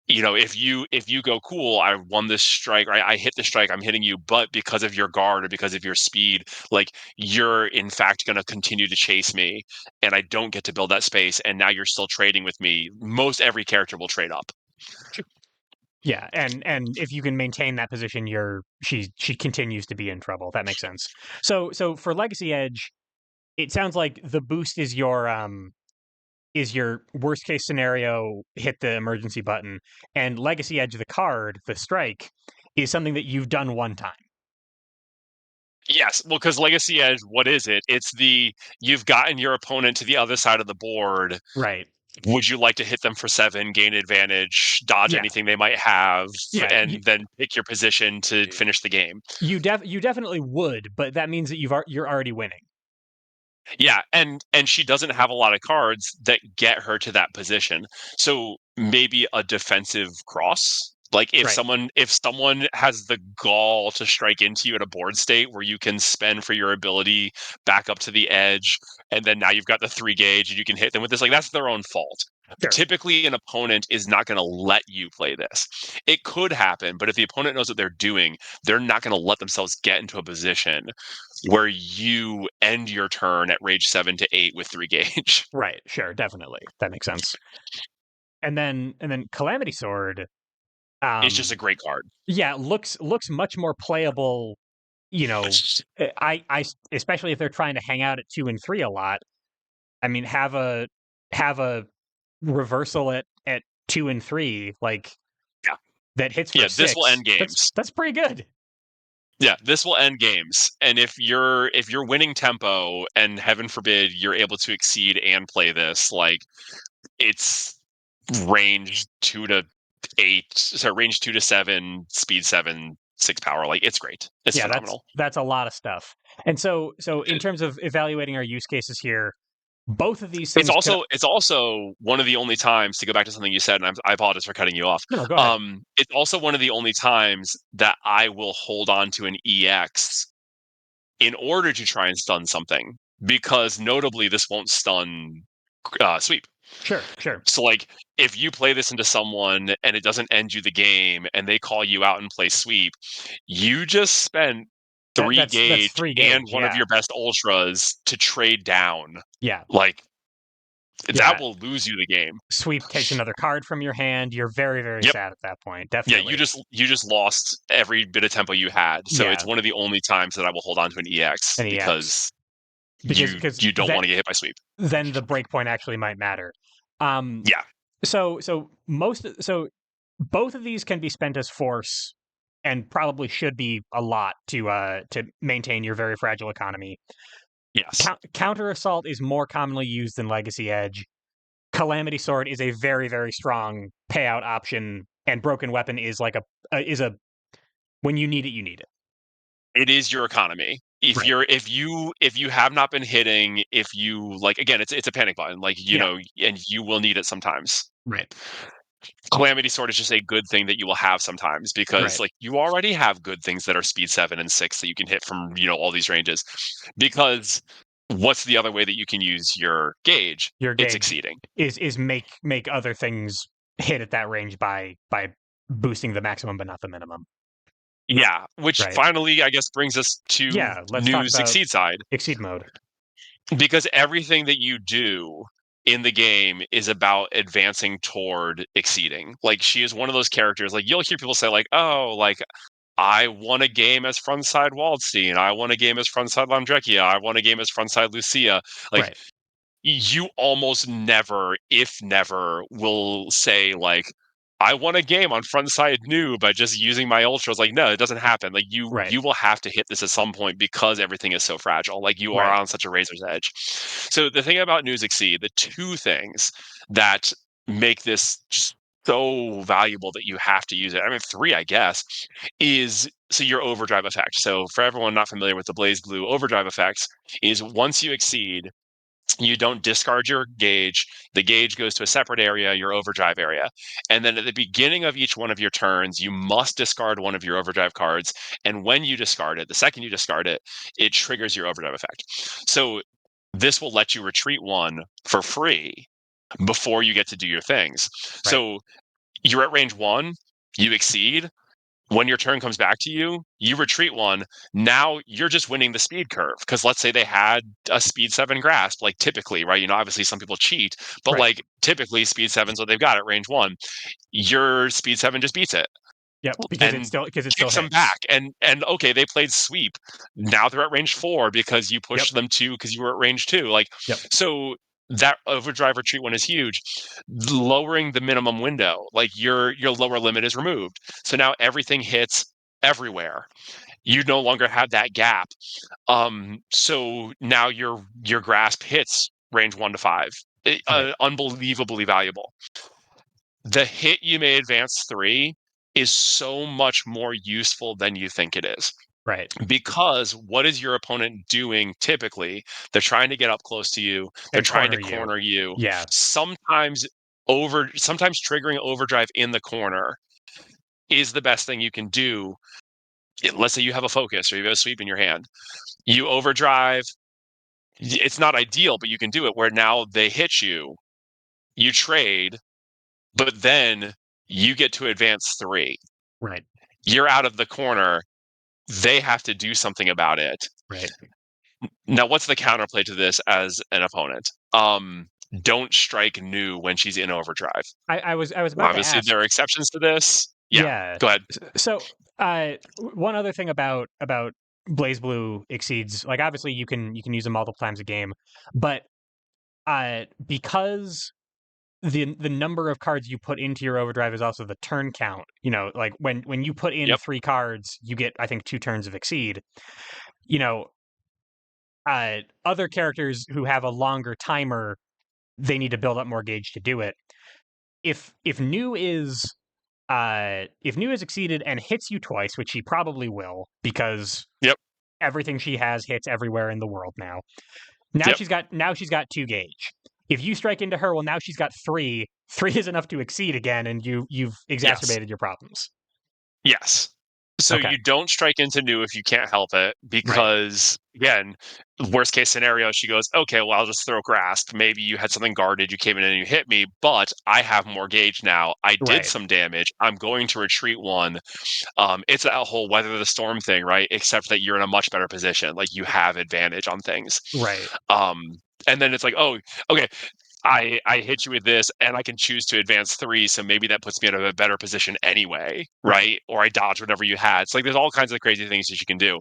If you go, cool, I won this strike, right? I hit the strike, I'm hitting you, but because of your guard or because of your speed, like you're in fact going to continue to chase me, and I don't get to build that space, and now you're still trading with me. Most every character will trade up. Yeah, and if you can maintain that position, she continues to be in trouble. That makes sense. So for Legacy Edge, it sounds like the boost is your worst case scenario, hit the emergency button, and Legacy Edge, the card, the strike, is something that you've done one time. Yes, well, because Legacy Edge, what is it? It's you've gotten your opponent to the other side of the board. Right. Would you like to hit them for 7, gain advantage, dodge Yeah. anything they might have, Yeah. and then pick your position to finish the game? You definitely would, but that means that you're already winning. Yeah, and she doesn't have a lot of cards that get her to that position. So maybe a defensive cross. Like Right. if someone has the gall to strike into you at a board state where you can spend for your ability back up to the edge, and then now you've got the 3 gauge and you can hit them with this, like that's their own fault. Sure. Typically an opponent is not going to let you play this. It could happen, but if the opponent knows what they're doing, they're not going to let themselves get into a position where you end your turn at range 7 to 8 with 3 gauge. Right. Sure. Definitely. That makes sense. And then Calamity Sword, It's just a um, great card. yeah, looks much more playable. You know, especially if they're trying to hang out at 2 and 3 a lot. I mean, have a reversal at 2 and 3, like Yeah. that hits for Yeah, this will 6. end That's games. that's pretty good. Yeah, this will end games. And if you're winning tempo and heaven forbid you're able to exceed and play this, like it's range 2 to 8, so range 2 to 7, speed 7, 6 power. Like it's great. It's Yeah, that's phenomenal. that's a lot of stuff. And so in terms of evaluating our use cases here, Both of these It's things could. also one of the only times, to go back to something you said, and I apologize for cutting you off. No, go ahead. It's also one of the only times that I will hold on to an EX in order to try and stun something, because notably this won't stun sweep. Sure, sure. So like if you play this into someone and it doesn't end you the game and they call you out and play sweep, you just spent three That's gauge 3 gauge. and one of Yeah, your best ultras to trade down. yeah, Like that yeah. will lose you the game. Sweep takes another card from your hand. You're very, very Yep. sad at that point. Yeah, Definitely. you just lost every bit of tempo you had. So it's Yeah, one of the only times that I will hold on to an EX an EX because because you don't that want to get hit by sweep. then the breakpoint actually might matter. Um, Yeah. so both of these can be spent as force, and probably should be a lot to maintain your very fragile economy. Yes. Counter assault is more commonly used than Legacy Edge. Calamity Sword is a very, very strong payout option, and Broken Weapon is like a when you need it, you need it. It is your economy. Right. If you have not been hitting, if you like again, it's a panic button, like Yeah. and you will need it sometimes. Right. Calamity Sword is just a good thing that you will have sometimes because Right. like you already have good things that are speed 7 and 6 that you can hit from, all these ranges. Because what's the other way that you can use your gauge? Your It's gauge exceeding. is make other things hit at that range by boosting the maximum but not the minimum. Yeah, which Right. finally I guess brings us to Yeah. Let's talk News about Exceed side. exceed mode. Because everything that you do in the game is about advancing toward exceeding. Like she is one of those characters. Like you'll hear people say, like, "Oh, like I won a game as frontside Waldstein. I won a game as frontside Lamdrekia. I won a game as frontside Lucia." Like Right. you almost never, if never, will say like, "I won a game on frontside new by just using my ultras." Like, no, it doesn't happen. Like Right. you will have to hit this at some point because everything is so fragile. Like you are Right. on such a razor's edge. So the thing about News Exceed, the two things that make this just so valuable that you have to use it. I mean, three, I guess, is so your overdrive effect. So for everyone not familiar with the Blaze Blue overdrive effects, is once you exceed, you don't discard your gauge. The gauge goes to a separate area, your overdrive area. And then at the beginning of each one of your turns, you must discard one of your overdrive cards. And when you discard it, the second you discard it, it triggers your overdrive effect. So this will let you retreat one for free before you get to do your things. Right. So you're at range one, you exceed, when your turn comes back to you, you retreat one. Now you're just winning the speed curve. Because let's say they had a speed 7 grasp, like typically, right? Obviously some people cheat, but Right. like typically speed 7's what they've got at range one. Your speed 7 just beats it Yep. and Because it still kicks them hits. back. And okay, they played sweep. Now they're at range four because you Yep. pushed them two because you were at range two. Like, Yep. so that overdrive retreat one is huge. Lowering the minimum window, like your lower limit is removed. So now everything hits everywhere. You no longer have that gap. So now your grasp hits range 1 to 5. Right. Unbelievably valuable. The hit you may advance 3 is so much more useful than you think it is. Right. Because what is your opponent doing typically? They're trying to get up close to you. They're And trying to corner you. corner you. Yeah. Sometimes sometimes triggering overdrive in the corner is the best thing you can do. Let's say you have a focus or you have a sweep in your hand. You overdrive. It's not ideal, but you can do it where now they hit you. You trade, but then you get to advance 3. Right. You're out of the corner. They have to do something about it. Right. Now, what's the counterplay to this as an opponent? Don't strike new when she's in overdrive. I was about to Obviously, ask. there are exceptions to this. Yeah, Yeah. go ahead. So, one other thing about Blaze Blue exceeds, like obviously you can use them multiple times a game, but because the number of cards you put into your overdrive is also the turn count. Like when you put in Yep. 3 cards, you get I think 2 turns of exceed. You know, other characters who have a longer timer, they need to build up more gauge to do it. If new is if new is exceeded and hits you twice, which she probably will, because Yep. everything she has hits everywhere in the world now. Yep. Now she's got 2 gauge. If you strike into her, well, now she's got 3. 3 is enough to exceed again, and you've Yes. exacerbated your problems. Yes. So Okay. you don't strike into Nu if you can't help it, Right. because again, worst case scenario, she goes, okay, well, I'll just throw grasp. Maybe you had something guarded, you came in and you hit me, but I have more gauge now. I did Right. some damage. I'm going to retreat one. It's that whole weather the storm thing, right? Except that you're in a much better position. Like you have advantage on things. Right. Um, and then it's like, oh, okay, I hit you with this and I can choose to advance 3, so maybe that puts me in a better position anyway, Right. right? Or I dodge whatever you had. It's like there's all kinds of crazy things that she can do.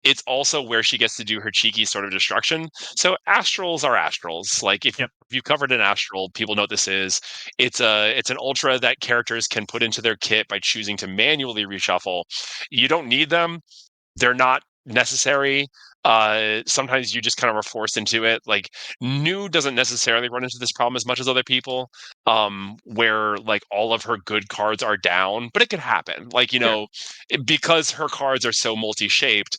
It's also where she gets to do her cheeky sort of destruction. So astrals are astrals. Like if Yep. you've covered an astral, people know what this is. It's an ultra that characters can put into their kit by choosing to manually reshuffle. You don't need them, they're not necessary. Sometimes you just kind of are forced into it. Like Nu doesn't necessarily run into this problem as much as other people, where like all of her good cards are down, but it could happen. Like Sure. because her cards are so multi-shaped,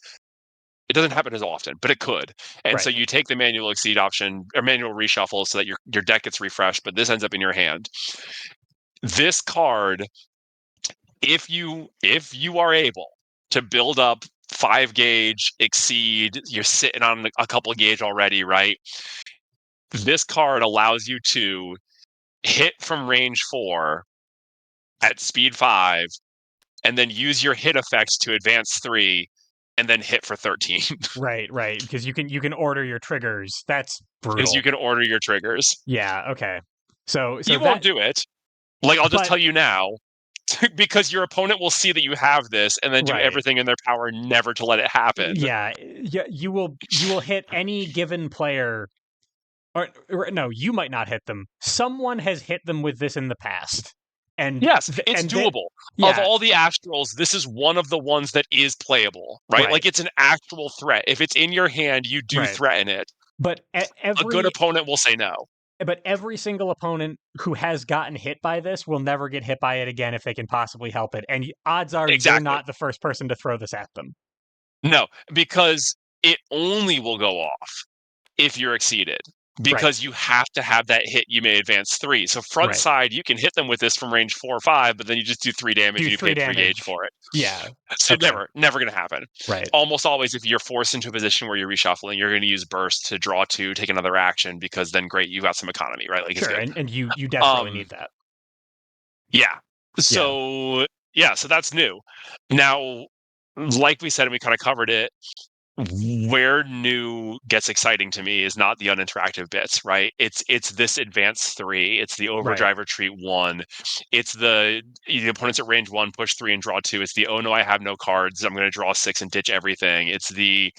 it doesn't happen as often, but it could. And so Right. you take the manual exceed option or manual reshuffle so that your deck gets refreshed, but this ends up in your hand. This card, if you are able to build up 5 gauge exceed, you're sitting on a couple gauge already, right? This card allows you to hit from range 4 at speed 5 and then use your hit effects to advance 3 and then hit for 13 Right. Right. Because you can order your triggers. That's because you brutal. can order your triggers. Yeah. Okay. So You won't that, do it. Like I'll just but tell you now, because your opponent will see that you have this and then do right. everything in their power never to let it happen. Yeah. Yeah. You will hit any given player. Or no, you might not hit them. Someone has hit them with this in the past, Yes, it's and then doable. Of yeah. all the astrals, this is one of the ones that is playable, right? Right. Like it's an actual threat. If it's in your hand, you do Right. threaten it. But A good opponent will say no. every single opponent who has gotten hit by this will never get hit by it again if they can possibly help it. And odds are you're Exactly. not the first person to throw this at them. No, because it only will go off if you're exceeded. Right. Because you have to have that hit, you may advance 3. So front Right. side, you can hit them with this from range 4 or 5, but then you just do 3 damage Do and you 3 paid 3 gauge damage. for it. Yeah. So Okay. never going to happen. Right. Almost always, if you're forced into a position where you're reshuffling, you're going to use burst to draw 2, take another action, because then great, you got some economy, right? Like it's Sure. good. And you desperately Um, need that. yeah. Yeah. So that's new. Now, like we said, and we kind of covered it, where Nu gets exciting to me is not the uninteractive bits, right? It's this advance 3, it's the Right. overdrive retreat 1, it's the opponents at range 1 push 3 and draw 2, it's the oh no I have no cards, I'm going to draw 6 and ditch everything, it's the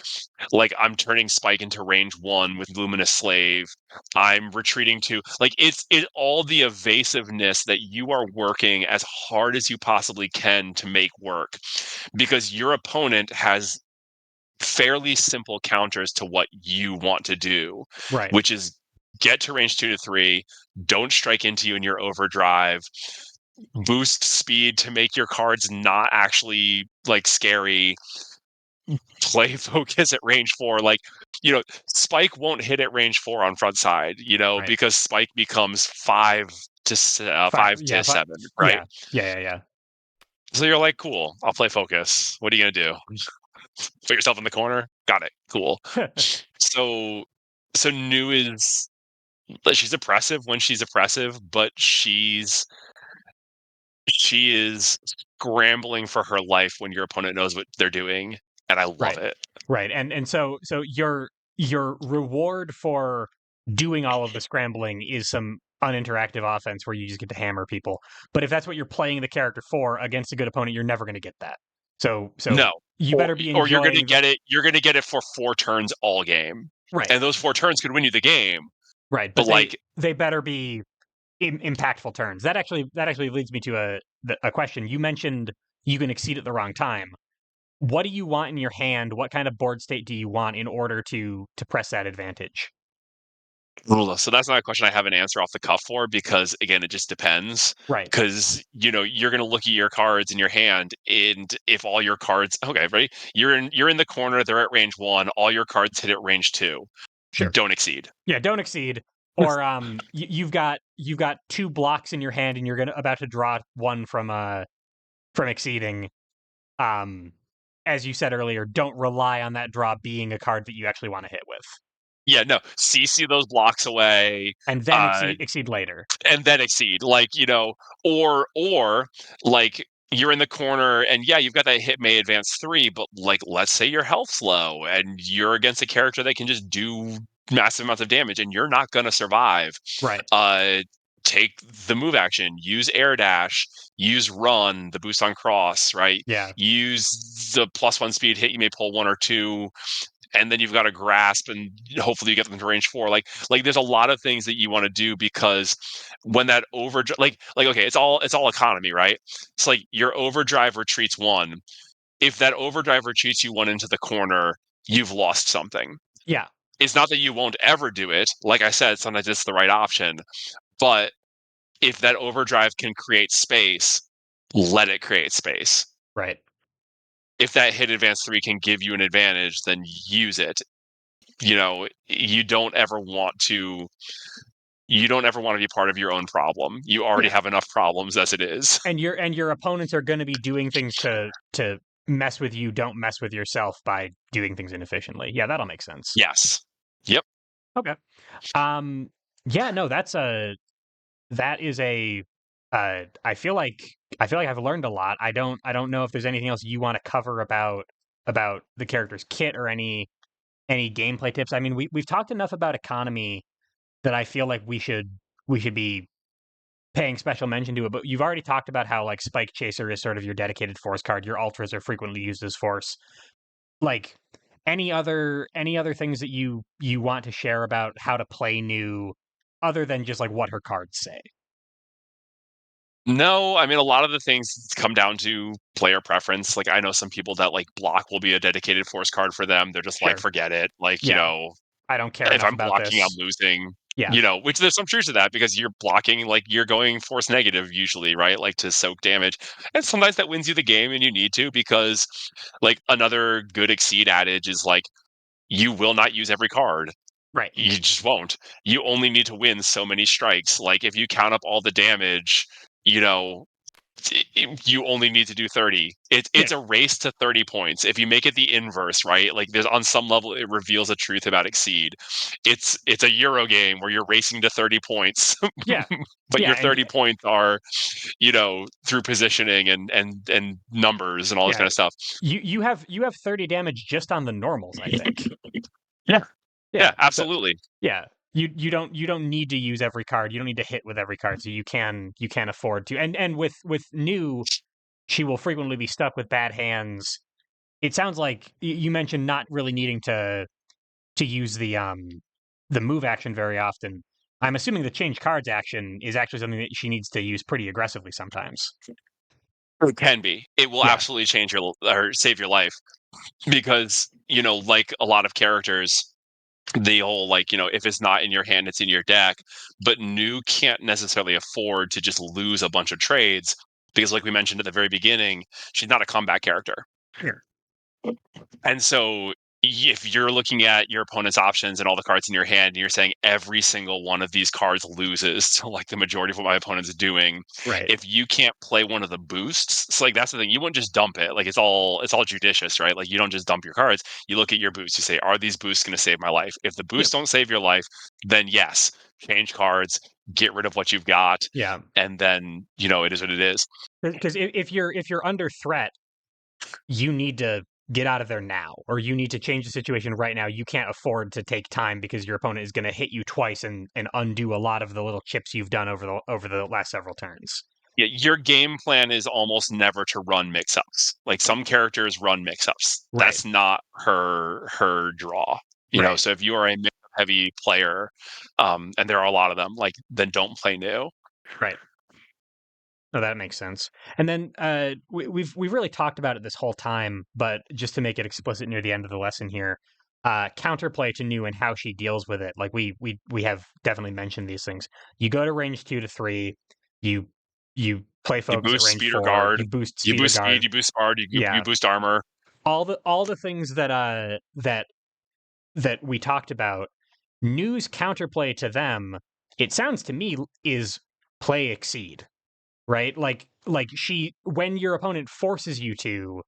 like I'm turning Spike into range 1 with Luminous Slave, I'm retreating to like it's all the evasiveness that you are working as hard as you possibly can to make work, because your opponent has fairly simple counters to what you want to do, Right. which is get to range 2 to 3, don't strike into you in your overdrive, boost speed to make your cards not actually like scary, play focus at range 4. Like, Spike won't hit at range 4 on front side, Right. because Spike becomes 5. 5 Yeah. to 5. 7, right? Yeah. Yeah. Yeah. Yeah. So you're like, cool, I'll play focus. What are you going to do? Put yourself in the corner? Got it. Cool. So so Nu is she's oppressive when she's oppressive, but she is scrambling for her life when your opponent knows what they're doing, and I love Right. it. Right. And so your reward for doing all of the scrambling is some uninteractive offense where you just get to hammer people. But if that's what you're playing the character for against a good opponent, you're never going to get that. So No. you Or better be or you're gonna enjoying the get it for 4 turns all game. right. And those 4 turns could win you the game, Right. but But like they better be impactful turns. That actually leads me to a question. You mentioned you can exceed at the wrong time. What do you want in your hand? What kind of board state do you want in order to press that advantage? Ugh, so that's not a question I have an answer off the cuff for, because again, it just depends. Right. Because you're gonna look at your cards in your hand, and if all your cards, okay, right, you're in the corner, they're at range 1, all your cards hit at range 2. Sure. don't exceed. Yeah, don't exceed. Or you've got 2 blocks in your hand and you're about to draw one from exceeding. Um, as you said earlier, don't rely on that draw being a card that you actually want to hit with, Yeah, no, CC those blocks away, and then uh, exceed later. and then exceed. Like, or like you're in the corner and yeah, you've got that hit may advance 3, but like let's say your health's low and you're against a character that can just do massive amounts of damage and you're not going to survive. Right. uh Take the move action, use air dash, use run, the boost on cross, right? Yeah. Use the +1 speed hit, you may pull 1 or 2, and then you've got to grasp and hopefully you get them to range 4. Like there's a lot of things that you want to do, because when that overdrive, like okay, it's all economy, right? It's like your overdrive retreats 1. If that overdrive retreats you 1 into the corner, you've lost something. Yeah. It's not that you won't ever do it. Like I said, sometimes it's the right option. But if that overdrive can create space, let it create space. Right. If that hit advance 3 can give you an advantage, then use it. You don't ever want to be part of your own problem. You already Yeah. have enough problems as it is. And your opponents are going to be doing things to mess with you. Don't mess with yourself by doing things inefficiently. Yeah, that'll make sense. Yes. Yep. Okay. Um. Yeah. No. That is a. I feel like I've learned a lot. I don't know if there's anything else you want to cover about the character's kit or any gameplay tips. I mean, we've talked enough about economy that I feel like we should be paying special mention to it. But you've already talked about how like Spike Chaser is sort of your dedicated force card. Your ultras are frequently used as force. Like any other things that you want to share about how to play new, other than just like what her cards say. No, I mean, a lot of the things come down to player preference. Like, I know some people that like block will be a dedicated force card for them. They're just like, Sure. forget it. Like, Yeah. I don't care if enough I'm about blocking, I'm this. losing. Yeah. Which there's some truth to that, because you're blocking, like you're going force negative usually, right? Like to soak damage. And sometimes that wins you the game and you need to, because like another good exceed adage is like, you will not use every card. Right. You just won't. You only need to win so many strikes. Like if you count up all the damage, you know, you only need to do 30. Yeah. It's a race to 30 points. If you make it the inverse, right? Like there's on some level it reveals a truth about exceed. It's a Euro game where you're racing to 30 points, Yeah. but Yeah. your And 30 points are, through positioning and numbers and all this yeah, kind of stuff. you have 30 damage just on the normals, I think. Yeah. Yeah. Yeah, So absolutely. yeah. You don't need to use every card. You don't need to hit with every card. So you can afford to. And with new, she will frequently be stuck with bad hands. It sounds like you mentioned not really needing to use the move action very often. I'm assuming the change cards action is actually something that she needs to use pretty aggressively sometimes. It can be. It will Yeah, absolutely change or save your life, because, like a lot of characters, the whole like, if it's not in your hand, it's in your deck. But new can't necessarily afford to just lose a bunch of trades, because like we mentioned at the very beginning, she's not a combat character. sure. And so if you're looking at your opponent's options and all the cards in your hand and you're saying every single one of these cards loses to like the majority of what my opponent's doing, Right. if you can't play one of the boosts, so like that's the thing, you wouldn't just dump it. Like it's all judicious, right? Like you don't just dump your cards. You look at your boosts, you say, are these boosts going to save my life? If the Yep. boosts don't save your life, then yes, change cards, get rid of what you've got, Yeah. and then it is what it is. Because if you're under threat, you need to get out of there now, or you need to change the situation right now. You can't afford to take time because your opponent is going to hit you twice and undo a lot of the little chips you've done over the last several turns. Yeah, your game plan is almost never to run mix-ups. Like some characters run mix-ups. Right. That's not her draw. Right. So if you are a mix heavy player, and there are a lot of them, like then don't play new. Right. No, that makes sense. And then we've really talked about it this whole time, but just to make it explicit near the end of the lesson here, counterplay to new and how she deals with it. Like we have definitely mentioned these things. You go to range 2 to 3, you you play You focus at boost range speed or 4, guard, you boost you speed or boost guard. speed, you boost guard, you Yeah, boost armor. all the things that we talked about. Nu's counterplay to them, it sounds to me, is play exceed, right? Like she when your opponent forces you to,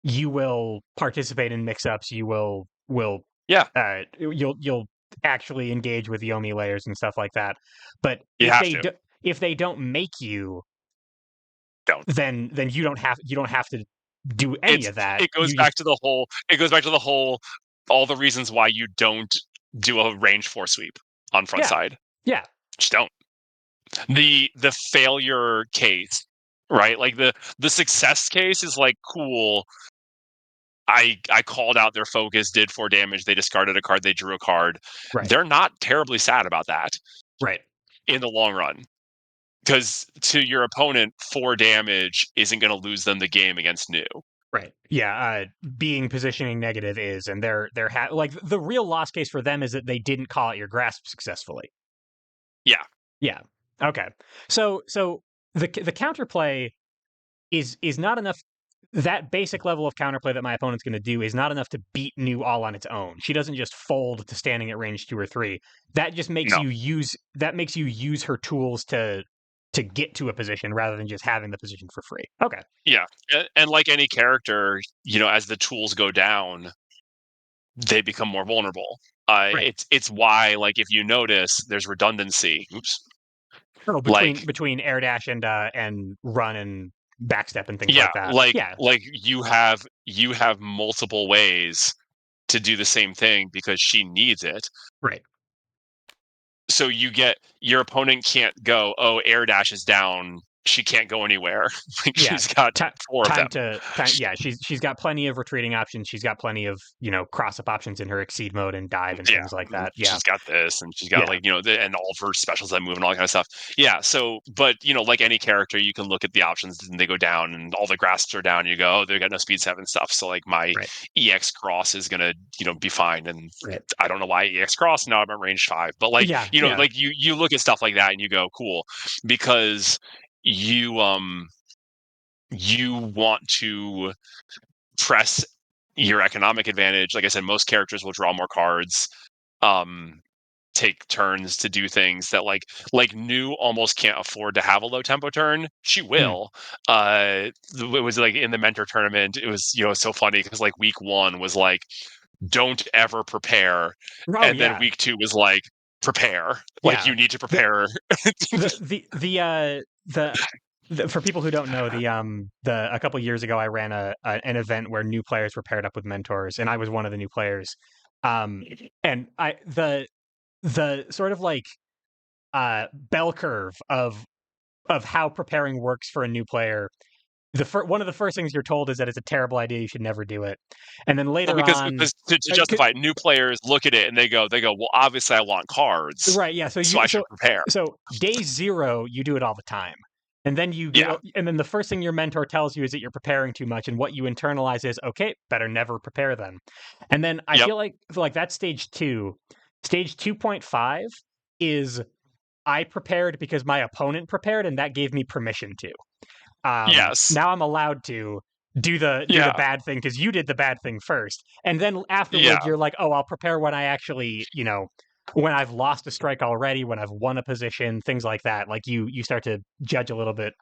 you will participate in mix-ups, you will Yeah, you'll actually engage with Yomi layers and stuff like that. But you have to. if they don't make you, Don't. then you don't have to do any It's of that. it goes You just back to the whole. It goes back to the whole. All the reasons why you don't do a range four sweep on front yeah. side. Yeah. Just don't. The failure case, right? Like the success case is like cool. I called out their focus, did 4 damage. They discarded a card. They drew a card. Right. They're not terribly sad about that Right. in the long run. Because to your opponent, 4 damage isn't going to lose them the game against Nu. Right. Yeah. Being positioning negative is, and like the real loss case for them is that they didn't call out your grasp successfully. Yeah, Yeah. Okay. So the counterplay is not enough. That basic level of counterplay that my opponent's going to do is not enough to beat Nu all on its own. She doesn't just fold to standing at range 2 or 3. That just makes no, you use her tools to get to a position rather than just having the position for free. Okay. yeah, and like any character, as the tools go down, they become more vulnerable. Right. It's why, like, if you notice, there's redundancy. Oops. Oh, Like, between air dash and run and backstep and things yeah, like that. like Yeah. like you have multiple ways to do the same thing because she needs it. Right. So your opponent can't go, oh, air dash is down. She can't go anywhere. Like Yeah. she's got Ti four of them. time. Yeah, she's got plenty of retreating options. She's got plenty of cross up options in her exceed mode and dive and Yeah, things like that. Yeah. she's got this, and she's got Yeah. like and all of her specials that move and all that kind of stuff. Yeah. So, but like any character, you can look at the options and they go down, and all the grasps are down. You go, oh, they got no speed 7 stuff. So like my Right. EX cross is gonna be fine, and Right. I don't know why EX cross. Now I'm at range 5, but like Yeah. Yeah. like you look at stuff like that and you go, cool, because you you want to press your economic advantage. Like I said, most characters will draw more cards. Um, take turns to do things that like Nu almost can't afford to have a low tempo turn. She Mm. will. It was like in the mentor tournament. It was so funny because like week 1 was like don't ever prepare, Oh and then yeah. week 2 was like prepare. Like Yeah. you need to The prepare. the for people who don't know, the a couple years ago I ran an event where new players were paired up with mentors, and I was one of the new players. Um, and I the sort of like bell curve of how preparing works for a new player. One of the first things you're told is that it's a terrible idea. You should never do it. And then Well, later because on, to justify it, new players look at it and they go, well, obviously I want cards, right? Yeah. so I should prepare. So day 0, you do it all the time. And then Yeah. and then the first thing your mentor tells you is that you're preparing too much, and what you internalize is, okay, better never prepare then. And then I Yep. feel like that's stage 2. Stage 2.5 is I prepared because my opponent prepared, and that gave me permission to. Yes. Now I'm allowed to do the Yeah. bad thing because you did the bad thing first, and then afterwards Yeah. you're like, oh, I'll prepare when I actually, when I've lost a strike already, when I've won a position, things like that. Like you start to judge a little bit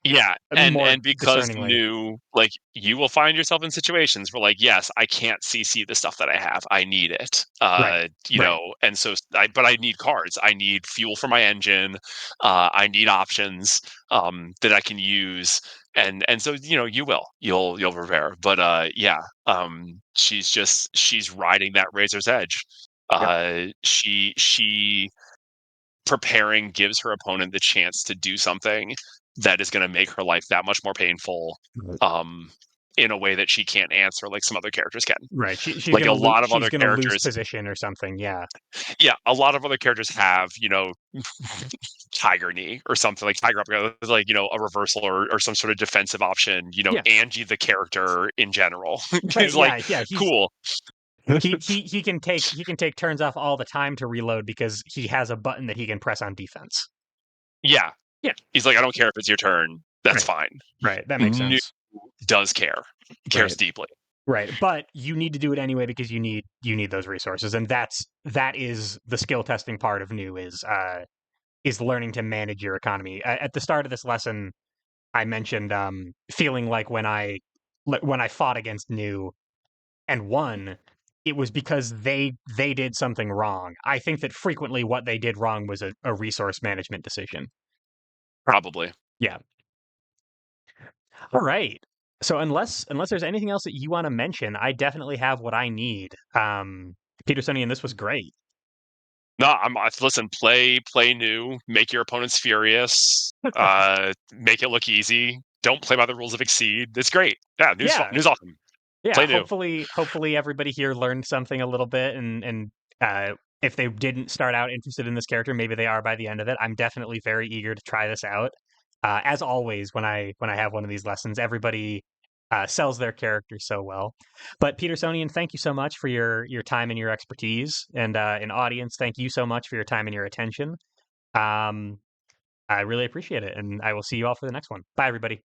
Yeah, more and because discerningly. new, like, you will find yourself in situations where, like, yes, I can't CC the stuff that I have. I need it. Right, right, And so but I need cards. I need fuel for my engine. I need options that I can use. And so you'll prepare. But yeah, she's riding that razor's edge. yep, She preparing gives her opponent the chance to do something that is going to make her life that much more painful, right. um, in a way that she can't answer like some other characters can. Right. Like a lot of She's other gonna lose characters, position or something. Yeah, yeah, a lot of other characters have, Tiger Knee or something like Tiger Up, like, a reversal or some sort of defensive option, yeah, Angie, the character in general, right. is like, Yeah, yeah. cool. He can take turns off all the time to reload because he has a button that he can press on defense. Yeah. Yeah, He's like, I don't care if it's your turn. That's right, fine. right. That makes Nu sense. does care, cares Right. deeply. Right. But you need to do it anyway because you need those resources. And that is the skill testing part of new is learning to manage your economy. At the start of this lesson, I mentioned feeling like when I fought against new and won, it was because they did something wrong. I think that frequently what they did wrong was a resource management decision. Probably. Yeah. All right. So unless there's anything else that you want to mention, I definitely have what I need. Petersonian, this was great. No, listen, play new, make your opponents furious, make it look easy. Don't play by the rules of exceed. It's great. Yeah, new's fun. Yeah. New's awesome. Yeah, Play new. hopefully everybody here learned something a little bit, and if they didn't start out interested in this character, maybe they are by the end of it. I'm definitely very eager to try this out. As always, when I have one of these lessons, everybody sells their character so well. But Petersonian, thank you so much for your time and your expertise, and an audience, thank you so much for your time and your attention. Um, I really appreciate it, and I will see you all for the next one. Bye, everybody.